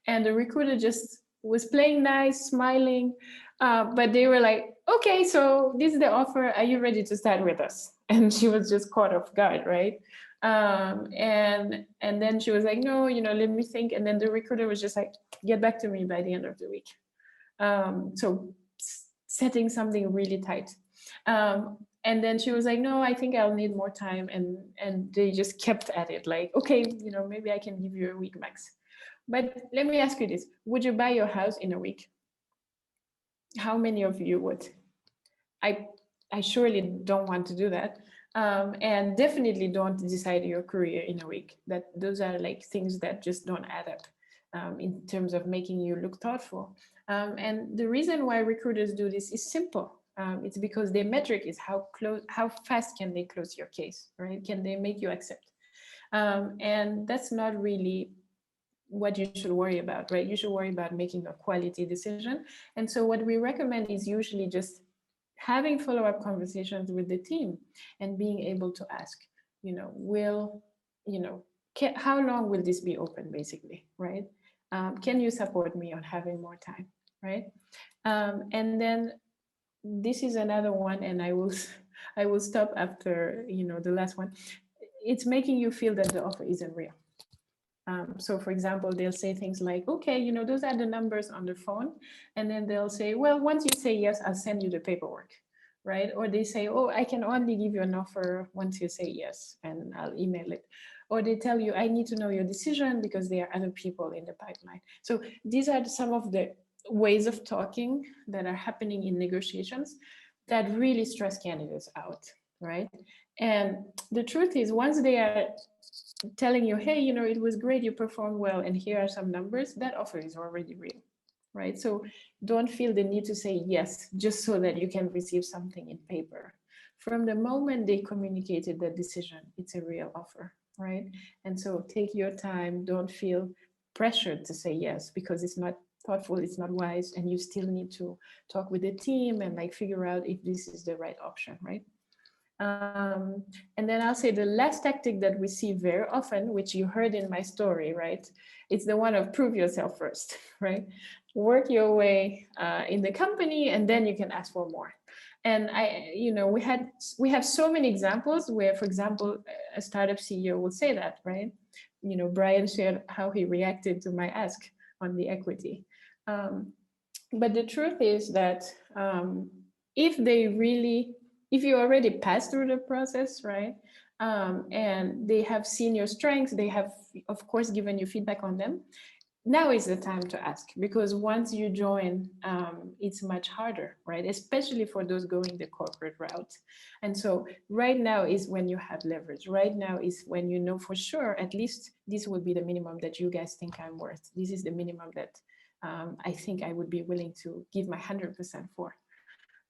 and the recruiter just was playing nice, smiling, but they were like, okay, so this is the offer. Are you ready to start with us? And she was just caught off guard, right? And then she was like, no, let me think. And then the recruiter was just like, get back to me by the end of the week. So setting something really tight. And then she was like, no, I think I'll need more time. And they just kept at it, like, okay, maybe I can give you a week max. But let me ask you this. Would you buy your house in a week? How many of you would? I surely don't want to do that. And definitely don't decide your career in a week. Those are like things that just don't add up in terms of making you look thoughtful. And the reason why recruiters do this is simple. It's because their metric is how fast can they close your case, right? Can they make you accept? And that's not really what you should worry about, right? You should worry about making a quality decision. And so what we recommend is usually just having follow-up conversations with the team and being able to ask, how long will this be open, basically, right? Can you support me on having more time, right? And then this is another one, and I will stop after the last one. It's making you feel that the offer isn't real. So for example, they'll say things like, okay, those are the numbers on the phone. And then they'll say, well, once you say yes, I'll send you the paperwork, right? Or they say, oh, I can only give you an offer once you say yes, and I'll email it. Or they tell you, I need to know your decision because there are other people in the pipeline. So these are some of the ways of talking that are happening in negotiations that really stress candidates out, right? And the truth is, once they are telling you, hey, it was great, you performed well, and here are some numbers, that offer is already real, right? So don't feel the need to say yes just so that you can receive something in paper. From the moment they communicated that decision, it's a real offer, right? And so take your time, don't feel pressured to say yes because it's not thoughtful, it's not wise, and you still need to talk with the team and like figure out if this is the right option, right? And then I'll say the last tactic that we see very often, which you heard in my story, right? It's the one of prove yourself first, right? Work your way in the company, and then you can ask for more. And we have so many examples where, for example, a startup CEO would say that, right? Brian shared how he reacted to my ask on the equity. But the truth is that if you already passed through the process, right, and they have seen your strengths, they have, of course, given you feedback on them, now is the time to ask, because once you join, it's much harder, right? Especially for those going the corporate route. And so right now is when you have leverage. Right now is when you know for sure, at least this would be the minimum that you guys think I'm worth. This is the minimum that I think I would be willing to give my 100% for.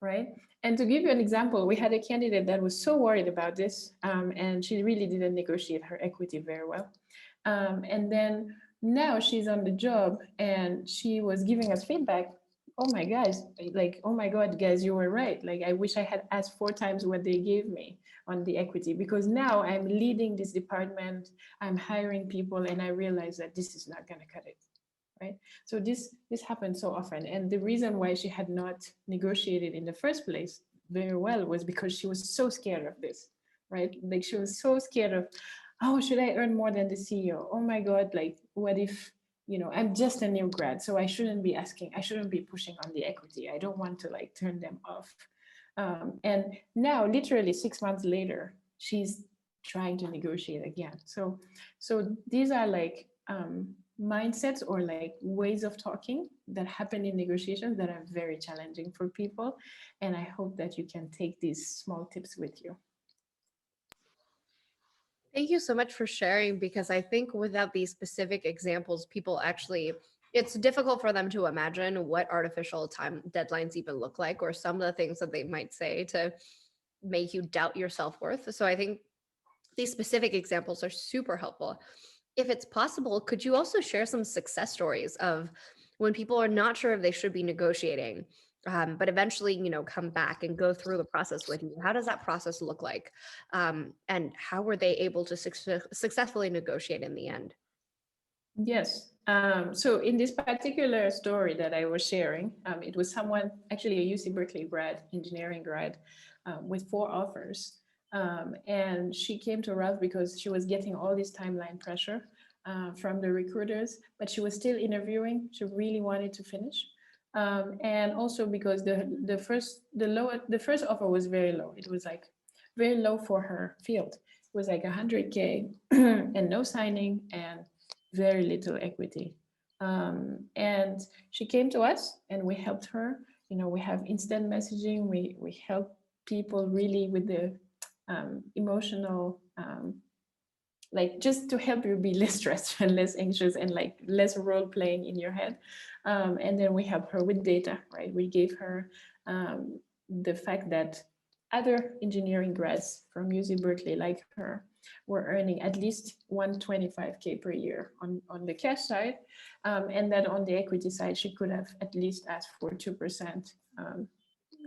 Right? And to give you an example, we had a candidate that was so worried about this, and she really didn't negotiate her equity very well. And then now she's on the job and she was giving us feedback. Oh my guys, like, oh my God, guys, you were right. Like, I wish I had asked 4 times what they gave me on the equity, because now I'm leading this department, I'm hiring people, and I realize that this is not going to cut it. Right? So this happens so often. And the reason why she had not negotiated in the first place very well was because she was so scared of this, right? Like she was so scared of, oh, should I earn more than the CEO? Oh my God, like what if, I'm just a new grad, so I shouldn't be asking, I shouldn't be pushing on the equity. I don't want to like turn them off. And now literally 6 months later, she's trying to negotiate again. So these are like, mindsets or like ways of talking that happen in negotiations that are very challenging for people. And I hope that you can take these small tips with you. Thank you so much for sharing, because I think without these specific examples, people actually, it's difficult for them to imagine what artificial time deadlines even look like, or some of the things that they might say to make you doubt your self-worth. So I think these specific examples are super helpful. If it's possible, could you also share some success stories of when people are not sure if they should be negotiating, but eventually, come back and go through the process with you? How does that process look like? And how were they able to successfully negotiate in the end? Yes. So in this particular story that I was sharing, it was someone, actually a UC Berkeley grad, engineering grad, with 4 offers. And she came to Ralph because she was getting all this timeline pressure from the recruiters, but she was still interviewing. She really wanted to finish. And also because the first offer was very low. It was like very low for her field. It was like 100K and no signing and very little equity. And she came to us and we helped her. We have instant messaging. We help people really with the emotional, like just to help you be less stressed and less anxious and like less role playing in your head. And then we help her with data, right? We gave her the fact that other engineering grads from UC Berkeley like her were earning at least 125K per year on the cash side, and that on the equity side, she could have at least asked for 2%,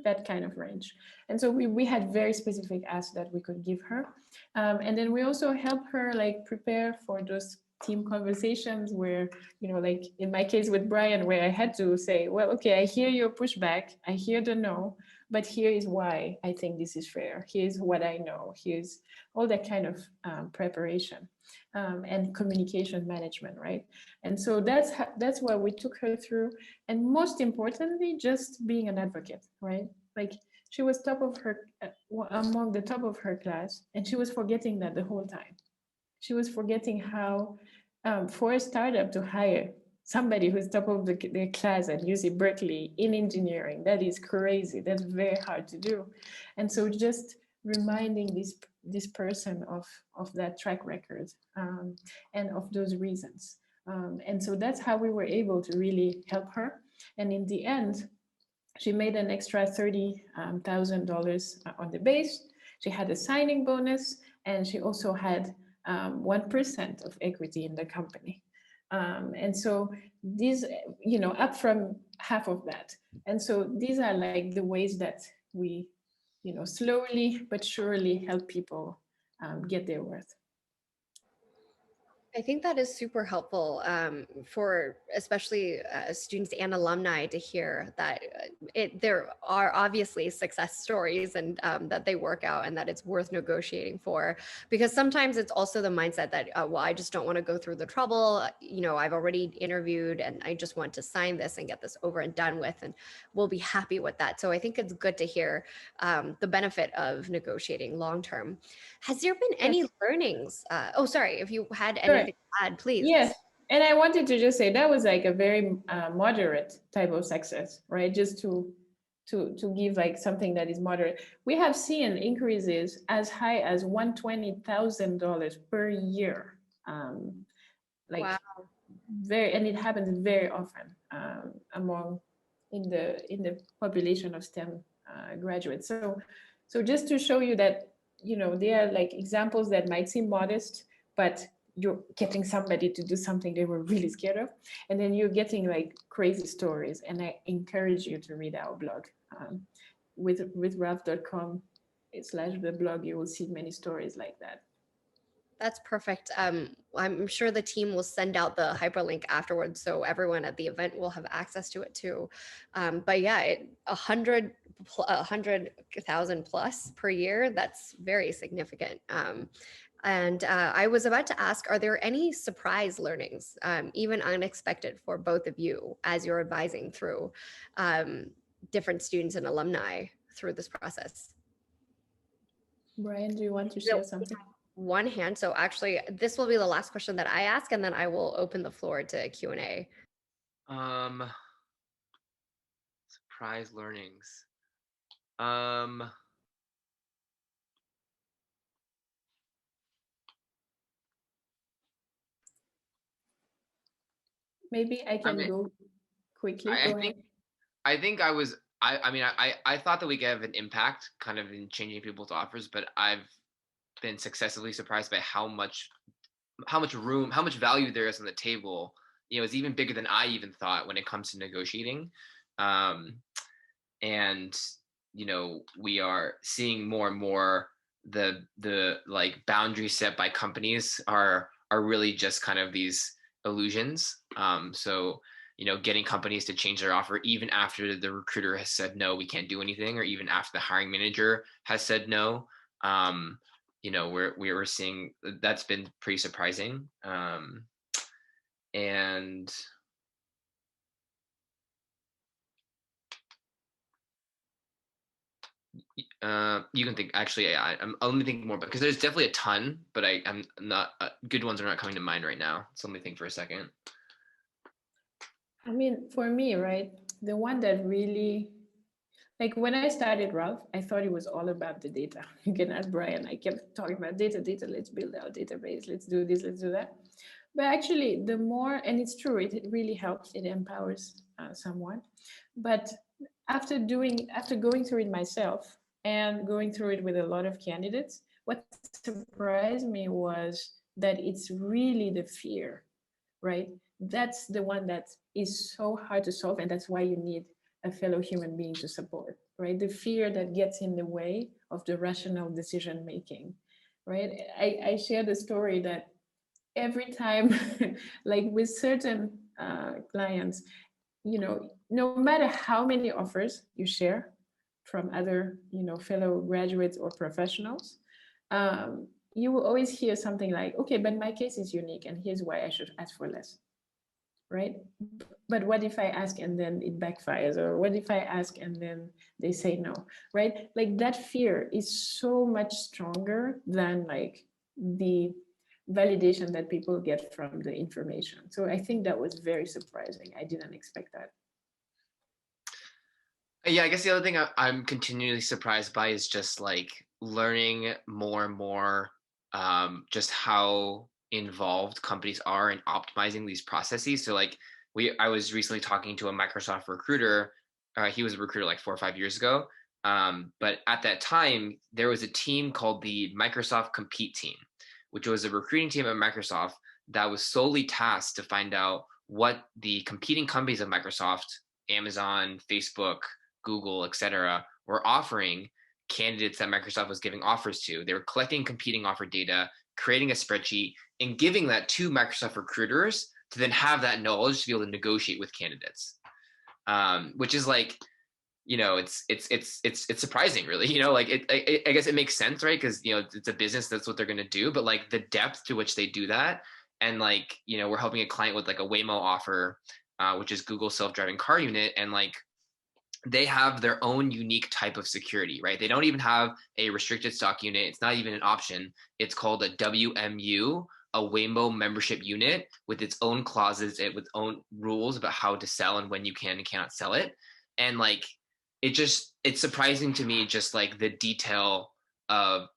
that kind of range. And so we had very specific asks that we could give her. And then we also help her like prepare for those team conversations where, like in my case with Brian, where I had to say, well, okay, I hear your pushback, I hear the no, but here is why I think this is fair. Here's what I know. Here's all that kind of preparation and communication management, right? And so that's what we took her through. And most importantly, just being an advocate, right? Like she was top of her, among the top of her class, and she was forgetting that the whole time. She was forgetting how, for a startup to hire somebody who's top of the class at UC Berkeley in engineering, that is crazy. That's very hard to do. And so just reminding this person of that track record and of those reasons. And so that's how we were able to really help her. And in the end, she made an extra $30,000 on the base. She had a signing bonus, and she also had 1% of equity in the company. And so these, up from half of that. And so these are like the ways that we, slowly but surely help people get their worth. I think that is super helpful for especially students and alumni to hear that there are obviously success stories and that they work out and that it's worth negotiating for, because sometimes it's also the mindset that, well, I just don't want to go through the trouble. I've already interviewed and I just want to sign this and get this over and done with, and we'll be happy with that. So I think it's good to hear the benefit of negotiating long term. Has there been any learnings? Oh, sorry, if you had anything to add, please. Yes, and I wanted to just say that was like a very moderate type of success, right? Just to give like something that is moderate. We have seen increases as high as $120,000 per year. Wow. And it happens very often in the population of STEM graduates. So just to show you that, they are like examples that might seem modest, but you're getting somebody to do something they were really scared of, and then you're getting like crazy stories. And I encourage you to read our blog with ralph.com/the blog. You will see many stories like that. That's perfect. I'm sure the team will send out the hyperlink afterwards, so everyone at the event will have access to it too. But yeah, 100,000 plus per year, that's very significant. And I was about to ask, are there any surprise learnings, even unexpected for both of you as you're advising through different students and alumni through this process? Brian, do you want to share something? One hand. So actually, this will be the last question that I ask, and then I will open the floor to Q&A. Surprise learnings. Maybe I can go quickly. I thought that we could have an impact kind of in changing people's offers, but I've been successively surprised by how much value there is on the table. It's even bigger than I even thought when it comes to negotiating. And we are seeing more and more the like boundaries set by companies are really just kind of these illusions. So getting companies to change their offer even after the recruiter has said no, we can't do anything, or even after the hiring manager has said no. We're seeing that's been pretty surprising. And you can think, actually, I'm only thinking more, because there's definitely a ton, but I'm not, good ones are not coming to mind right now. So let me think for a second. I mean, for me, right, the one that really, like when I started Ralph, I thought it was all about the data. You can ask Brian, I kept talking about data, let's build our database, let's do this, let's do that. But actually the more, and it's true, it really helps, it empowers someone. But after going through it myself and going through it with a lot of candidates, what surprised me was that it's really the fear, right? That's the one that is so hard to solve, and that's why you need a fellow human being to support, right? The fear that gets in the way of the rational decision making, right? I shared a story that every time, like with certain clients, you know, no matter how many offers you share from other, you know, fellow graduates or professionals, you will always hear something like, okay, but my case is unique and here's why I should ask for less, right? But what if I ask and then it backfires? Or what if I ask and then they say no, right? Like that fear is so much stronger than like the validation that people get from the information. So I think that was very surprising. I didn't expect that. Yeah, I guess the other thing I'm continually surprised by is just like learning more and more, just how involved companies are in optimizing these processes. So like I was recently talking to a Microsoft recruiter. He was a recruiter like 4 or 5 years ago. But at that time, there was a team called the Microsoft Compete Team, which was a recruiting team at Microsoft that was solely tasked to find out what the competing companies of Microsoft, Amazon, Facebook, Google, et cetera, were offering candidates that Microsoft was giving offers to. They were collecting competing offer data, creating a spreadsheet, and giving that to Microsoft recruiters to then have that knowledge to be able to negotiate with candidates. Which is like, you know, it's surprising, really. You know, like I guess it makes sense, right? Because you know it's a business, that's what they're going to do. But like the depth to which they do that, and like you know, we're helping a client with like a Waymo offer, which is Google's self-driving car unit, and like they have their own unique type of security, right? They don't even have a restricted stock unit. It's not even an option. It's called a WMU, a Waymo membership unit, with its own clauses, with own rules about how to sell and when you can and cannot sell it. And like, it's surprising to me, just like the detail of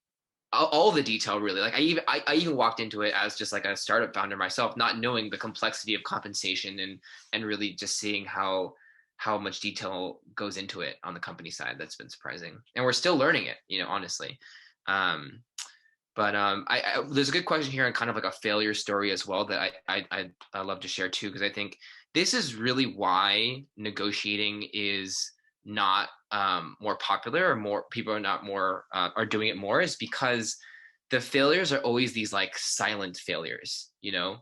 all the detail, really. Like I even walked into it as just like a startup founder myself, not knowing the complexity of compensation and really just seeing how much detail goes into it on the company side. That's been surprising, and we're still learning it, you know, honestly. But there's a good question here on kind of like a failure story as well that I love to share too, because I think this is really why negotiating is not more popular, or more people are not more are doing it more, is because the failures are always these like silent failures, you know.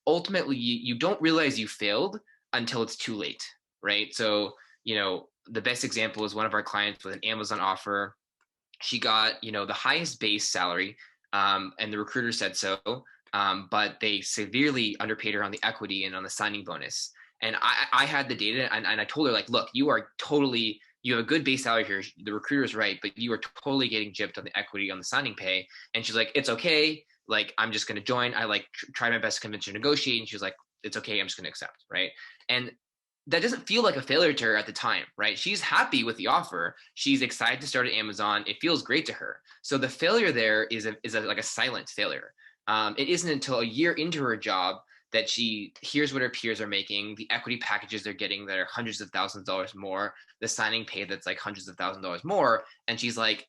Ultimately you don't realize you failed until it's too late, right? So you know, the best example is one of our clients with an Amazon offer. She got, you know, the highest base salary, and the recruiter said so, but they severely underpaid her on the equity and on the signing bonus. And I had the data, and I told her, like, look, you have a good base salary here. The recruiter's right, but you are totally getting gypped on the equity, on the signing pay. And she's like, it's okay. Like, I'm just going to join. I like tried my best to convince her to negotiate. And she was like, it's okay. I'm just going to accept. Right. And that doesn't feel like a failure to her at the time, right? She's happy with the offer. She's excited to start at Amazon. It feels great to her. So the failure there is like a silent failure. It isn't until a year into her job that she hears what her peers are making, the equity packages they're getting that are hundreds of thousands of dollars more, the signing pay that's like hundreds of thousands of dollars more, and she's like,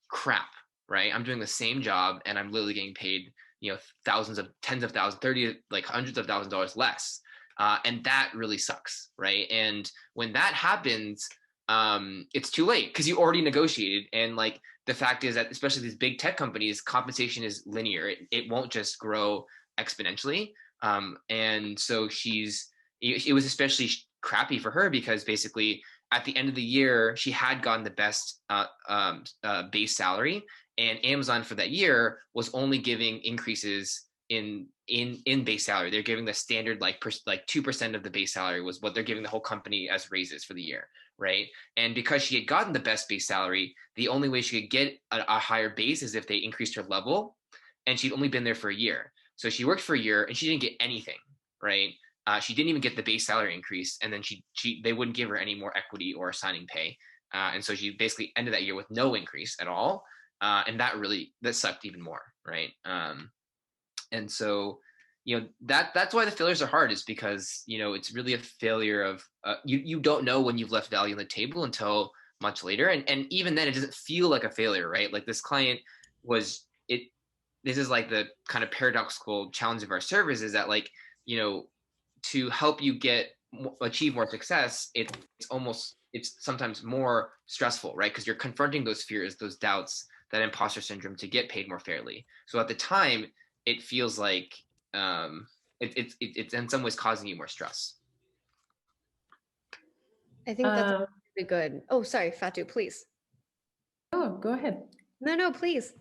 crap, right? I'm doing the same job and I'm literally getting paid, you know, thousands of, tens of thousands, 30, like hundreds of thousands of dollars less. And that really sucks, right? And when that happens, it's too late because you already negotiated. And like the fact is that especially these big tech companies, compensation is linear. It won't just grow exponentially. And so it was especially crappy for her because basically at the end of the year, she had gotten the best base salary, and Amazon for that year was only giving increases in base salary. They're giving the standard like 2% of the base salary was what they're giving the whole company as raises for the year, right? And because she had gotten the best base salary, the only way she could get a higher base is if they increased her level, and she'd only been there for a year. So she worked for a year and she didn't get anything, right? She didn't even get the base salary increase, and then they wouldn't give her any more equity or signing pay, and so she basically ended that year with no increase at all, and that sucked even more, right? And so, you know, that's why the failures are hard, is because, you know, it's really a failure of you don't know when you've left value on the table until much later, and even then it doesn't feel like a failure, right? Like this client was it. This is like the kind of paradoxical challenge of our service, is that, like, you know, to help you achieve more success, it's sometimes more stressful, right? Because you're confronting those fears, those doubts, that imposter syndrome, to get paid more fairly. So at the time, it feels like it's in some ways causing you more stress. I think that's really good. Oh, sorry, Fatu, please. Oh, go ahead. No, please.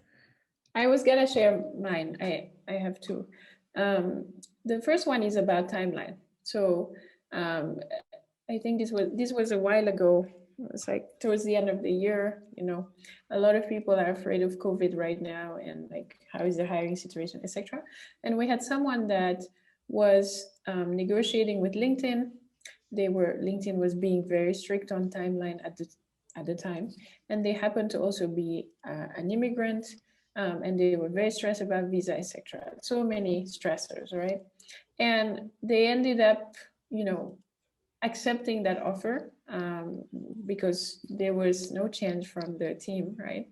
I was gonna share mine. I have two. The first one is about timeline. So I think this was a while ago. It was like towards the end of the year. You know, a lot of people are afraid of COVID right now, and like how is the hiring situation, etc. And we had someone that was negotiating with LinkedIn. LinkedIn was being very strict on timeline at the time, and they happened to also be an immigrant, and they were very stressed about visa, etc. So many stressors, right? And they ended up, accepting that offer because there was no change from the team, right?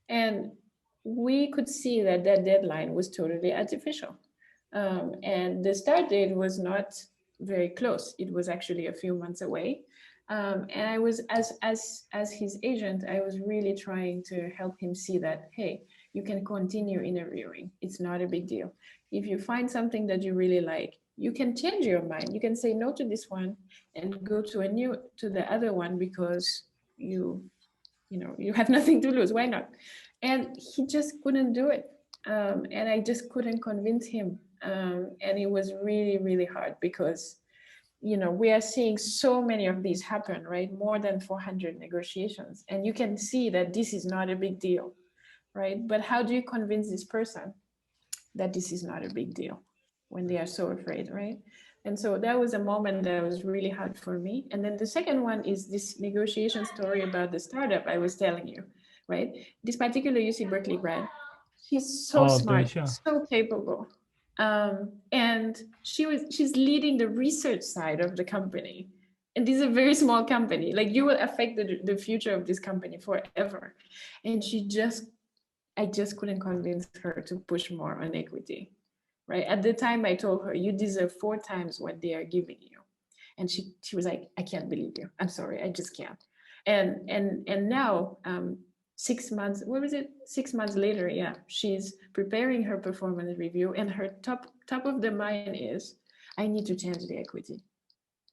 And we could see that deadline was totally artificial. And the start date was not very close. It was actually a few months away. And I was, as his agent, I was really trying to help him see that, hey, you can continue interviewing. It's not a big deal. If you find something that you really like, you can change your mind. You can say no to this one and go to the other one because you have nothing to lose. Why not? And he just couldn't do it. And I just couldn't convince him. And it was really, really hard because, we are seeing so many of these happen, right? More than 400 negotiations. And you can see that this is not a big deal, right? But how do you convince this person that this is not a big deal when they are so afraid, right? And so that was a moment that was really hard for me. And then the second one is this negotiation story about the startup I was telling you, right? This particular UC Berkeley grad, she's so smart, so capable. And she's leading the research side of the company. And this is a very small company. Like, you will affect the future of this company forever. And I just couldn't convince her to push more on equity, right? At the time I told her, you deserve 4 times what they are giving you. And she was like, I can't believe you. I'm sorry, I just can't. And now, 6 months, what was it? 6 months later, yeah, she's preparing her performance review, and her top of the mind is, I need to change the equity,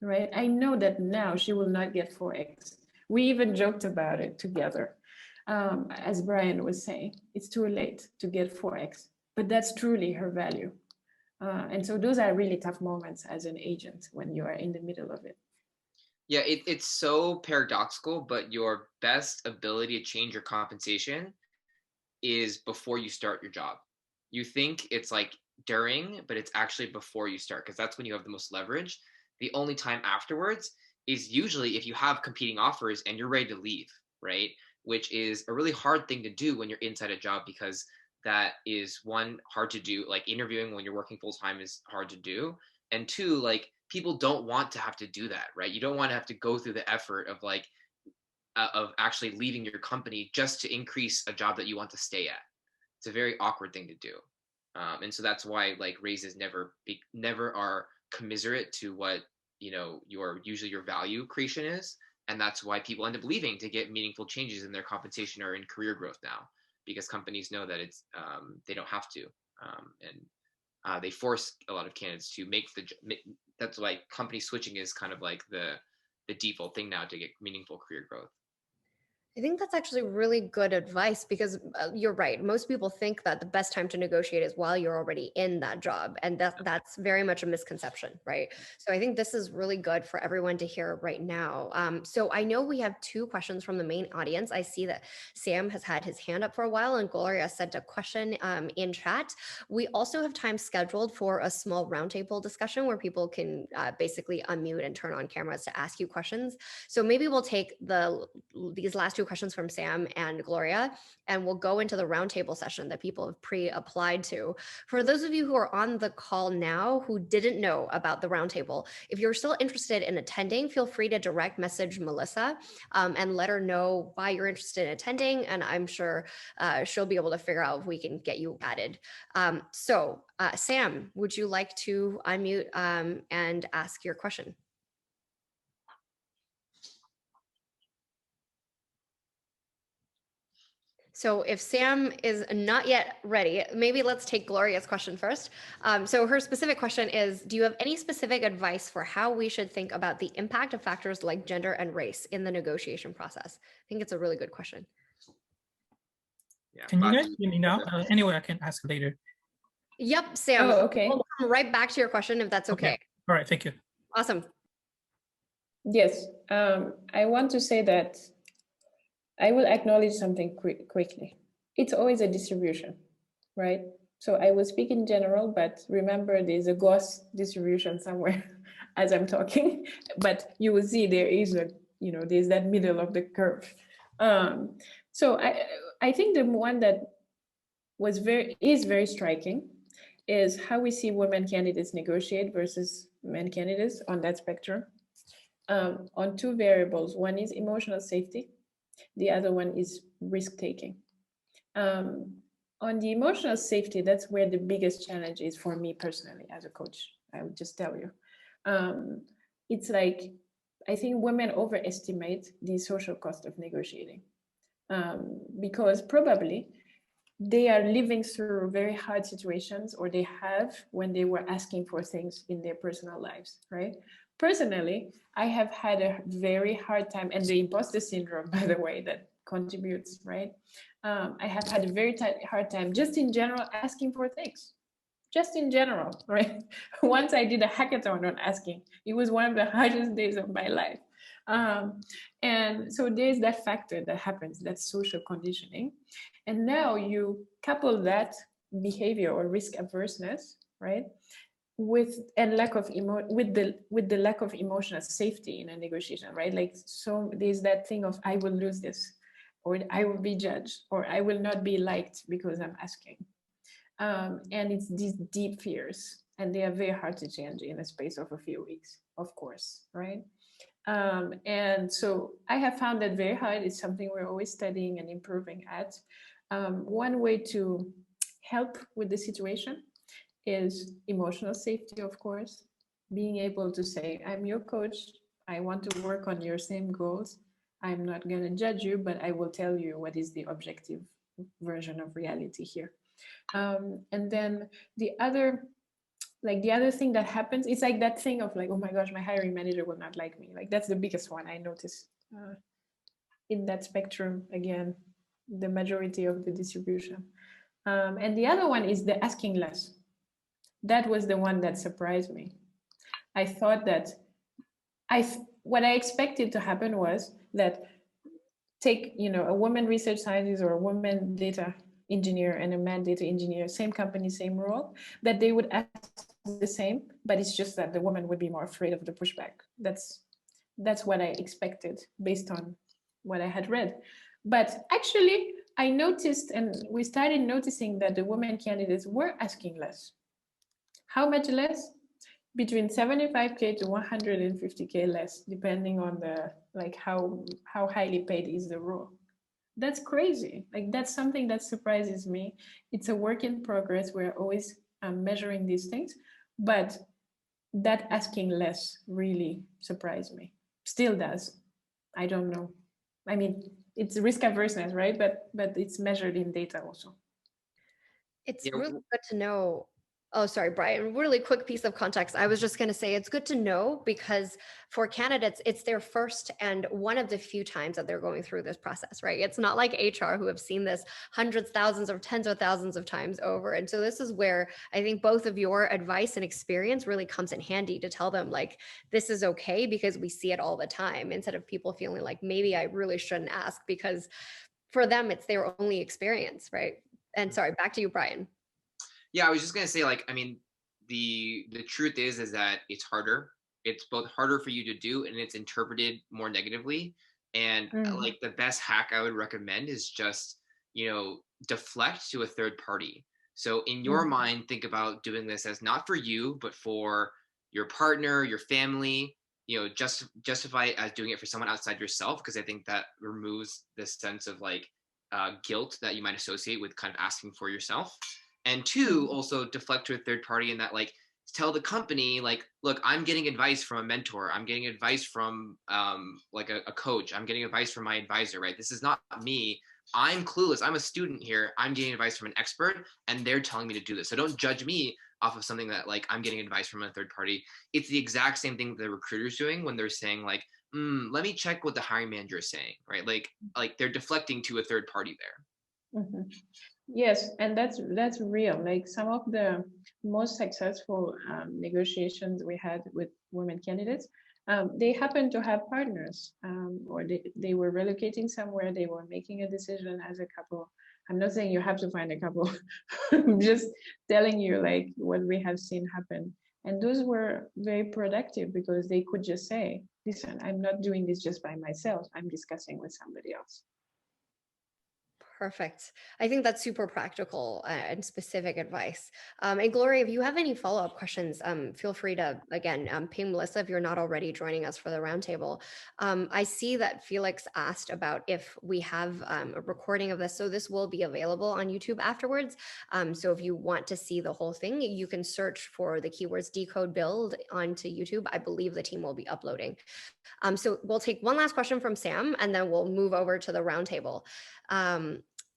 right? I know that now she will not get 4x. We even joked about it together. As Brian was saying, it's too late to get 4x, but that's truly her value. And so those are really tough moments as an agent when you are in the middle of it. Yeah, it's so paradoxical, but your best ability to change your compensation is before you start your job. You think it's like during, but it's actually before you start, because that's when you have the most leverage. The only time afterwards is usually if you have competing offers and you're ready to leave, right? Which is a really hard thing to do when you're inside a job, because that is, one, hard to do. Like, interviewing when you're working full time is hard to do. And two, like, people don't want to have to do that, right? You don't want to have to go through the effort of of actually leaving your company just to increase a job that you want to stay at. It's a very awkward thing to do. And so that's why, like, raises never are commiserate to what, usually your value creation is. And that's why people end up leaving to get meaningful changes in their compensation or in career growth now, because companies know that it's they don't have to, and they force a lot of candidates to that's why company switching is kind of like the default thing now to get meaningful career growth. I think that's actually really good advice, because you're right. Most people think that the best time to negotiate is while you're already in that job. And that's very much a misconception, right? So I think this is really good for everyone to hear right now. So I know we have 2 questions from the main audience. I see that Sam has had his hand up for a while, and Gloria sent a question in chat. We also have time scheduled for a small roundtable discussion where people can basically unmute and turn on cameras to ask you questions. So maybe we'll take these last 2 questions from Sam and Gloria, and we'll go into the roundtable session that people have pre-applied to. For those of you who are on the call now who didn't know about the roundtable, if you're still interested in attending, feel free to direct message Melissa and let her know why you're interested in attending, and I'm sure she'll be able to figure out if we can get you added. Sam, would you like to unmute and ask your question? So if Sam is not yet ready, maybe let's take Gloria's question first. So her specific question is, do you have any specific advice for how we should think about the impact of factors like gender and race in the negotiation process? I think it's a really good question. Yeah, Can you guys hear me now? Anyway, I can ask later. Yep, Sam. Oh, okay. We'll come right back to your question if that's okay. All right, thank you. Awesome. Yes, I want to say that I will acknowledge something quickly. It's always a distribution, right? So I will speak in general, but remember there's a Gauss distribution somewhere as I'm talking, but you will see there is a, there's that middle of the curve. So I think the one that is very striking is how we see women candidates negotiate versus men candidates on that spectrum. On two variables, one is emotional safety, the other one is risk-taking. On the emotional safety, that's where the biggest challenge is for me personally as a coach. I would just tell you. It's like, I think women overestimate the social cost of negotiating because probably they are living through very hard situations, or they have when they were asking for things in their personal lives, right? Personally, I have had a very hard time, and the imposter syndrome, by the way, that contributes, right? I have had a very hard time just in general asking for things, just in general, right? Once I did a hackathon on asking. It was one of the hardest days of my life. And so there's that factor that happens, that's social conditioning. And now you couple that behavior or risk averseness, right? With the lack of emotional safety in a negotiation, right? Like, so there's that thing of I will lose this, or I will be judged, or I will not be liked because I'm asking. And it's these deep fears, and they are very hard to change in a space of a few weeks, of course, right? And so I have found that very hard. It's something we're always studying and improving at. One way to help with the situation is emotional safety, of course. Being able to say, I'm your coach. I want to work on your same goals. I'm not going to judge you, but I will tell you what is the objective version of reality here. And then the other thing that happens, it's like that thing of like, oh my gosh, my hiring manager will not like me. Like, that's the biggest one I notice in that spectrum, again, the majority of the distribution. And the other one is the asking less. That was the one that surprised me. I thought that what I expected to happen was that take, a woman research scientist or a woman data engineer and a man data engineer, same company, same role, that they would ask the same, but it's just that the woman would be more afraid of the pushback. That's what I expected based on what I had read. But actually, I noticed, and we started noticing that the women candidates were asking less. How much less? Between 75K to 150K less, depending on the, like, how highly paid is the role. That's crazy. Like, that's something that surprises me. It's a work in progress. We're always measuring these things, but that asking less really surprised me. Still does. I don't know. I mean, it's risk averseness, right? But it's measured in data also. It's really good to know. Oh, sorry, Brian, really quick piece of context. I was just going to say it's good to know because for candidates, it's their first and one of the few times that they're going through this process, right? It's not like HR who have seen this hundreds, thousands, or tens of thousands of times over. And so this is where I think both of your advice and experience really comes in handy to tell them, like, this is okay because we see it all the time, instead of people feeling like maybe I really shouldn't ask, because for them, it's their only experience, right? And sorry, back to you, Brian. Yeah, I was just gonna say, like, I mean, the truth is that it's harder. It's both harder for you to do, and it's interpreted more negatively. And like, the best hack I would recommend is just, deflect to a third party. So in your mind, think about doing this as not for you, but for your partner, your family. Just justify it as doing it for someone outside yourself, because I think that removes this sense of like guilt that you might associate with kind of asking for yourself. And two, also deflect to a third party in that, like, tell the company, like, look, I'm getting advice from a mentor. I'm getting advice from like a coach. I'm getting advice from my advisor, right? This is not me I'm clueless. I'm a student here. I'm getting advice from an expert and they're telling me to do this. So don't judge me off of something that like I'm getting advice from a third party. It's the exact same thing that the recruiter's doing when they're saying like, let me check what the hiring manager is saying, right? Like they're deflecting to a third party there. Mm-hmm. Yes, and that's real. Like some of the most successful negotiations we had with women candidates, they happened to have partners, or they were relocating somewhere, they were making a decision as a couple. I'm not saying you have to find a couple. I'm just telling you like what we have seen happen. And those were very productive because they could just say, listen, I'm not doing this just by myself. I'm discussing with somebody else. Perfect. I think that's super practical and specific advice. And Gloria, if you have any follow-up questions, feel free to, again, ping Melissa if you're not already joining us for the roundtable. I see that Felix asked about if we have a recording of this. So this will be available on YouTube afterwards. So if you want to see the whole thing, you can search for the keywords decode build onto YouTube. I believe the team will be uploading. So we'll take one last question from Sam, and then we'll move over to the roundtable.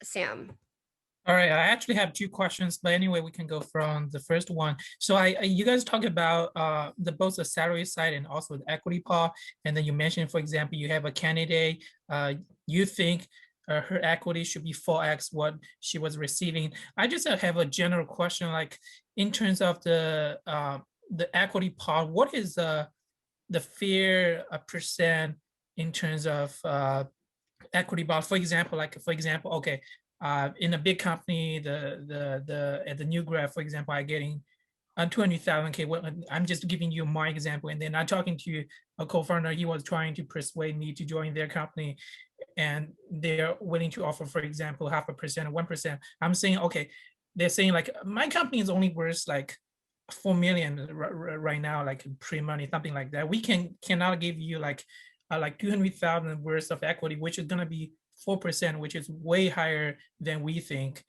Sam. All right, I actually have two questions, but anyway, we can go from the first one. So you guys talk about both the salary side and also the equity part, and then you mentioned, for example, you have a candidate, you think her equity should be 4x what she was receiving. I just have a general question, like in terms of the equity part, what is the fair percent in terms of equity bar? For example, okay, in a big company, at the new grad, for example, I getting 200,000. Okay, well, I'm just giving you my example, and then I'm talking to a co-founder. He was trying to persuade me to join their company, and they're willing to offer, for example, 0.5% or 1%. I'm saying, okay, they're saying like my company is only worth like 4 million right now, like pre-money, something like that. We cannot give you like 200,000 worth of equity, which is going to be 4%, which is way higher than we think.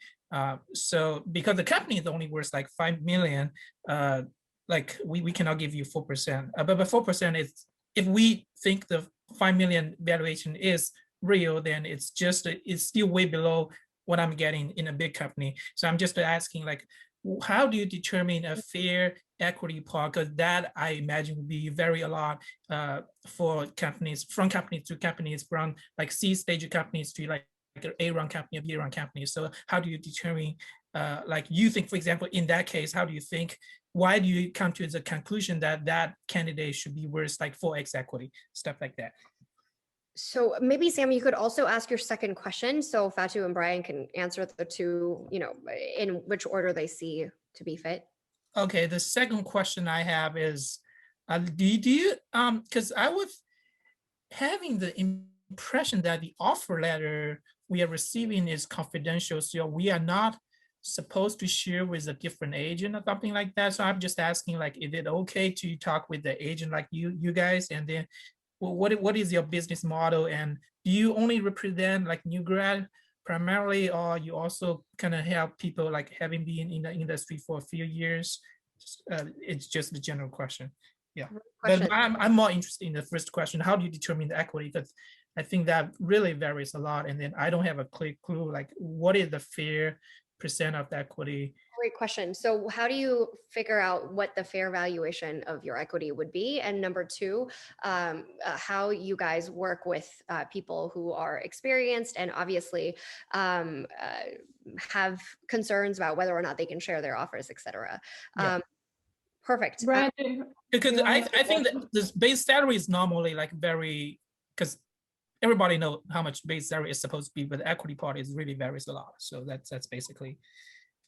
So because the company is only worth like 5 million, like we cannot give you 4%. But 4% is, if we think the 5 million valuation is real, then it's still way below what I'm getting in a big company. So I'm just asking, like, how do you determine a fair equity part? Because that, I imagine, would be very a lot for companies, from companies to companies, from like C stage companies to like an A round company, a B round company. So how do you determine, like you think, for example, in that case, how do you think, why do you come to the conclusion that that candidate should be worth like 4x equity, stuff like that? So maybe, Sam, you could also ask your second question, so Fatu and Brian can answer the two, in which order they see to be fit. Okay, the second question I have is, do you, because I was having the impression that the offer letter we are receiving is confidential, so we are not supposed to share with a different agent or something like that. So I'm just asking, like, is it okay to talk with the agent like you guys? And then what is your business model? And do you only represent like new grad primarily, or you also kind of help people like having been in the industry for a few years? It's just a general question. Yeah, but I'm more interested in the first question. How do you determine the equity? Because I think that really varies a lot, and then I don't have a clear clue, like what is the fair percent of the equity? Great question. So how do you figure out what the fair valuation of your equity would be? And number two, how you guys work with people who are experienced and obviously have concerns about whether or not they can share their offers, et cetera. Yeah. Perfect. Brad, because I think that this base salary is normally like very, because everybody knows how much base salary is supposed to be, but the equity part is really varies a lot. So that's basically.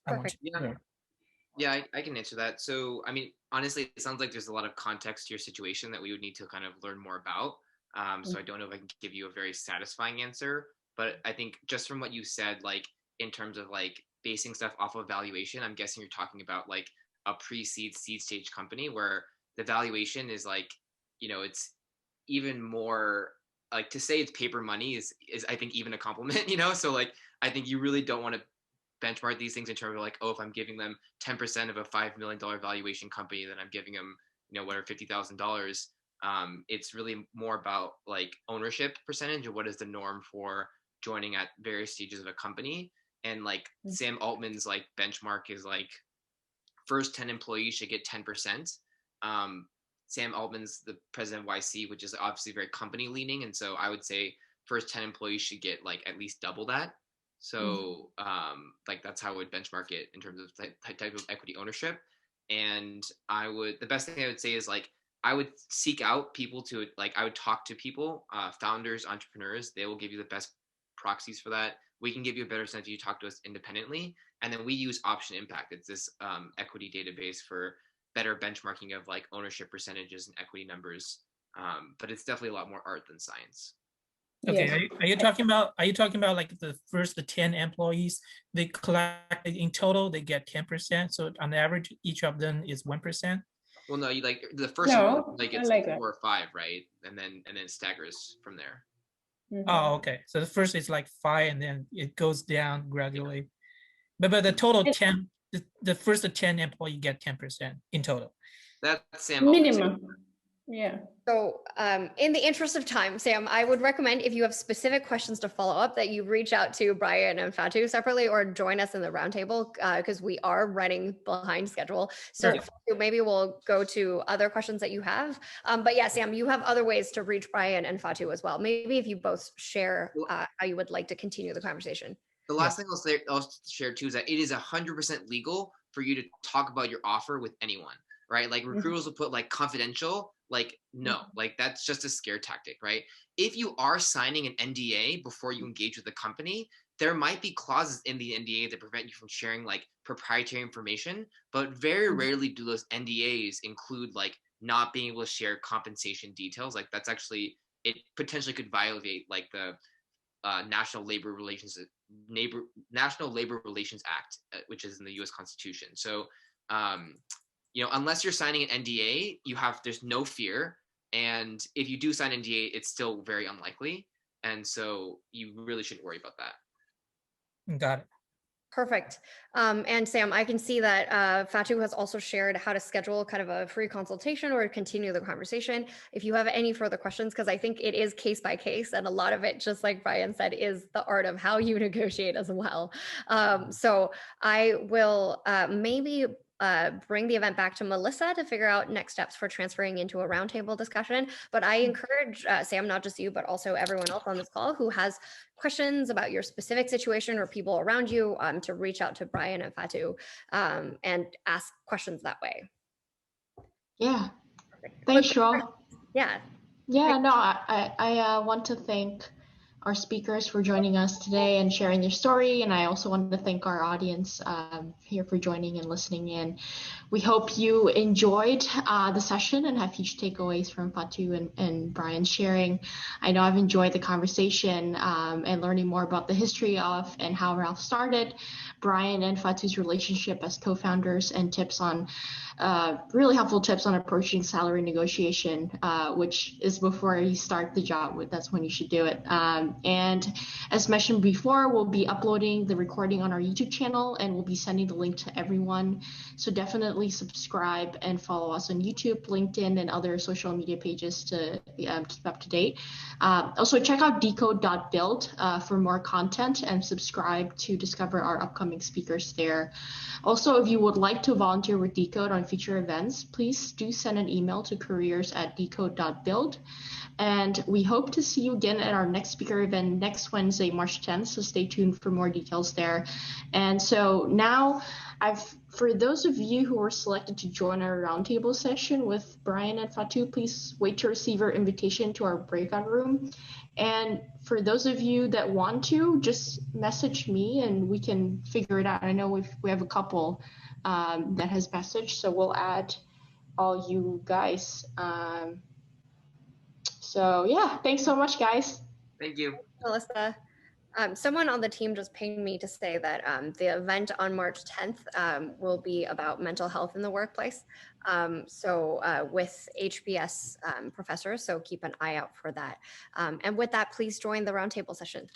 Perfect. Yeah, I can answer that. So, I mean, honestly, it sounds like there's a lot of context to your situation that we would need to kind of learn more about. So I don't know if I can give you a very satisfying answer, but I think just from what you said, like in terms of like basing stuff off of valuation, I'm guessing you're talking about like a pre-seed, seed stage company where the valuation is like, it's even more like, to say it's paper money is I think even a compliment, So like, I think you really don't want to benchmark these things in terms of like, oh, if I'm giving them 10% of a $5 million valuation company, then I'm giving them, whatever, $50,000. It's really more about like ownership percentage and what is the norm for joining at various stages of a company. And like Sam Altman's like benchmark is like first 10 employees should get 10%. Sam Altman's the president of YC, which is obviously very company leaning. And so I would say first 10 employees should get like at least double that. So like that's how I would benchmark it in terms of type of equity ownership. And the best thing I would say is like, I would seek out people to like, I would talk to people, founders, entrepreneurs. They will give you the best proxies for that. We can give you a better sense if you talk to us independently. And then we use Option Impact. It's this equity database for better benchmarking of like ownership percentages and equity numbers. But it's definitely a lot more art than science. Okay, Yes. are you talking about like the 10 employees, they collect in total, they get 10%. So on average, each of them is 1%. Well, no, you like the first No, one, like I it's like 4 that. or 5, right? And then it staggers from there. Oh, okay. So the first is like 5 and then it goes down gradually. But the total 10, the first 10 employee get 10% in total. That's Sam. Minimum. Yeah. So in the interest of time, Sam, I would recommend if you have specific questions to follow up that you reach out to Brian and Fatu separately or join us in the roundtable because we are running behind schedule. So maybe we'll go to other questions that you have. But yeah, Sam, you have other ways to reach Brian and Fatu as well. Maybe if you both share how you would like to continue the conversation. The last thing I'll share too is that it is 100% legal for you to talk about your offer with anyone, right? Like recruiters will put like confidential, like no, like that's just a scare tactic, right? If you are signing an NDA before you engage with the company, there might be clauses in the NDA that prevent you from sharing like proprietary information, but very rarely do those NDAs include like not being able to share compensation details. Like that's actually, it potentially could violate like the National Labor Relations Act, which is in the U.S. Constitution. So, unless you're signing an NDA, there's no fear, and if you do sign an NDA, it's still very unlikely, and so you really shouldn't worry about that. Got it. Perfect. And Sam, I can see that Fatu has also shared how to schedule kind of a free consultation or continue the conversation. If you have any further questions, because I think it is case by case, and a lot of it, just like Brian said, is the art of how you negotiate as well. So I will maybe bring the event back to Melissa to figure out next steps for transferring into a roundtable discussion. But I encourage Sam, not just you, but also everyone else on this call who has questions about your specific situation or people around you to reach out to Brian and Fatu and ask questions that way. Yeah. Thanks, Shuo. Yeah. Yeah, no, I want to thank our speakers for joining us today and sharing their story. And I also want to thank our audience here for joining and listening in. We hope you enjoyed the session and have huge takeaways from Fatu and Brian sharing. I know I've enjoyed the conversation and learning more about the history of and how Ralph started, Brian and Fatu's relationship as co-founders, and tips on really helpful tips on approaching salary negotiation, which is before you start the job. That's when you should do it. And as mentioned before, we'll be uploading the recording on our YouTube channel, and we'll be sending the link to everyone. So definitely subscribe and follow us on YouTube, LinkedIn, and other social media pages to keep up to date. Also check out decode.build for more content, and subscribe to discover our upcoming speakers there. Also, if you would like to volunteer with Decode on future events, please do send an email to careers@decode.build. And we hope to see you again at our next speaker event next Wednesday, March 10th. So stay tuned for more details there. And so now for those of you who were selected to join our roundtable session with Brian and Fatu, please wait to receive your invitation to our breakout room. And for those of you that want to, just message me and we can figure it out. I know we have a couple that has messaged, so we'll add all you guys. So yeah, thanks so much, guys. Thank you. Melissa. Someone on the team just pinged me to say that the event on March 10th will be about mental health in the workplace. With HBS professors, so keep an eye out for that. And with that, please join the roundtable session.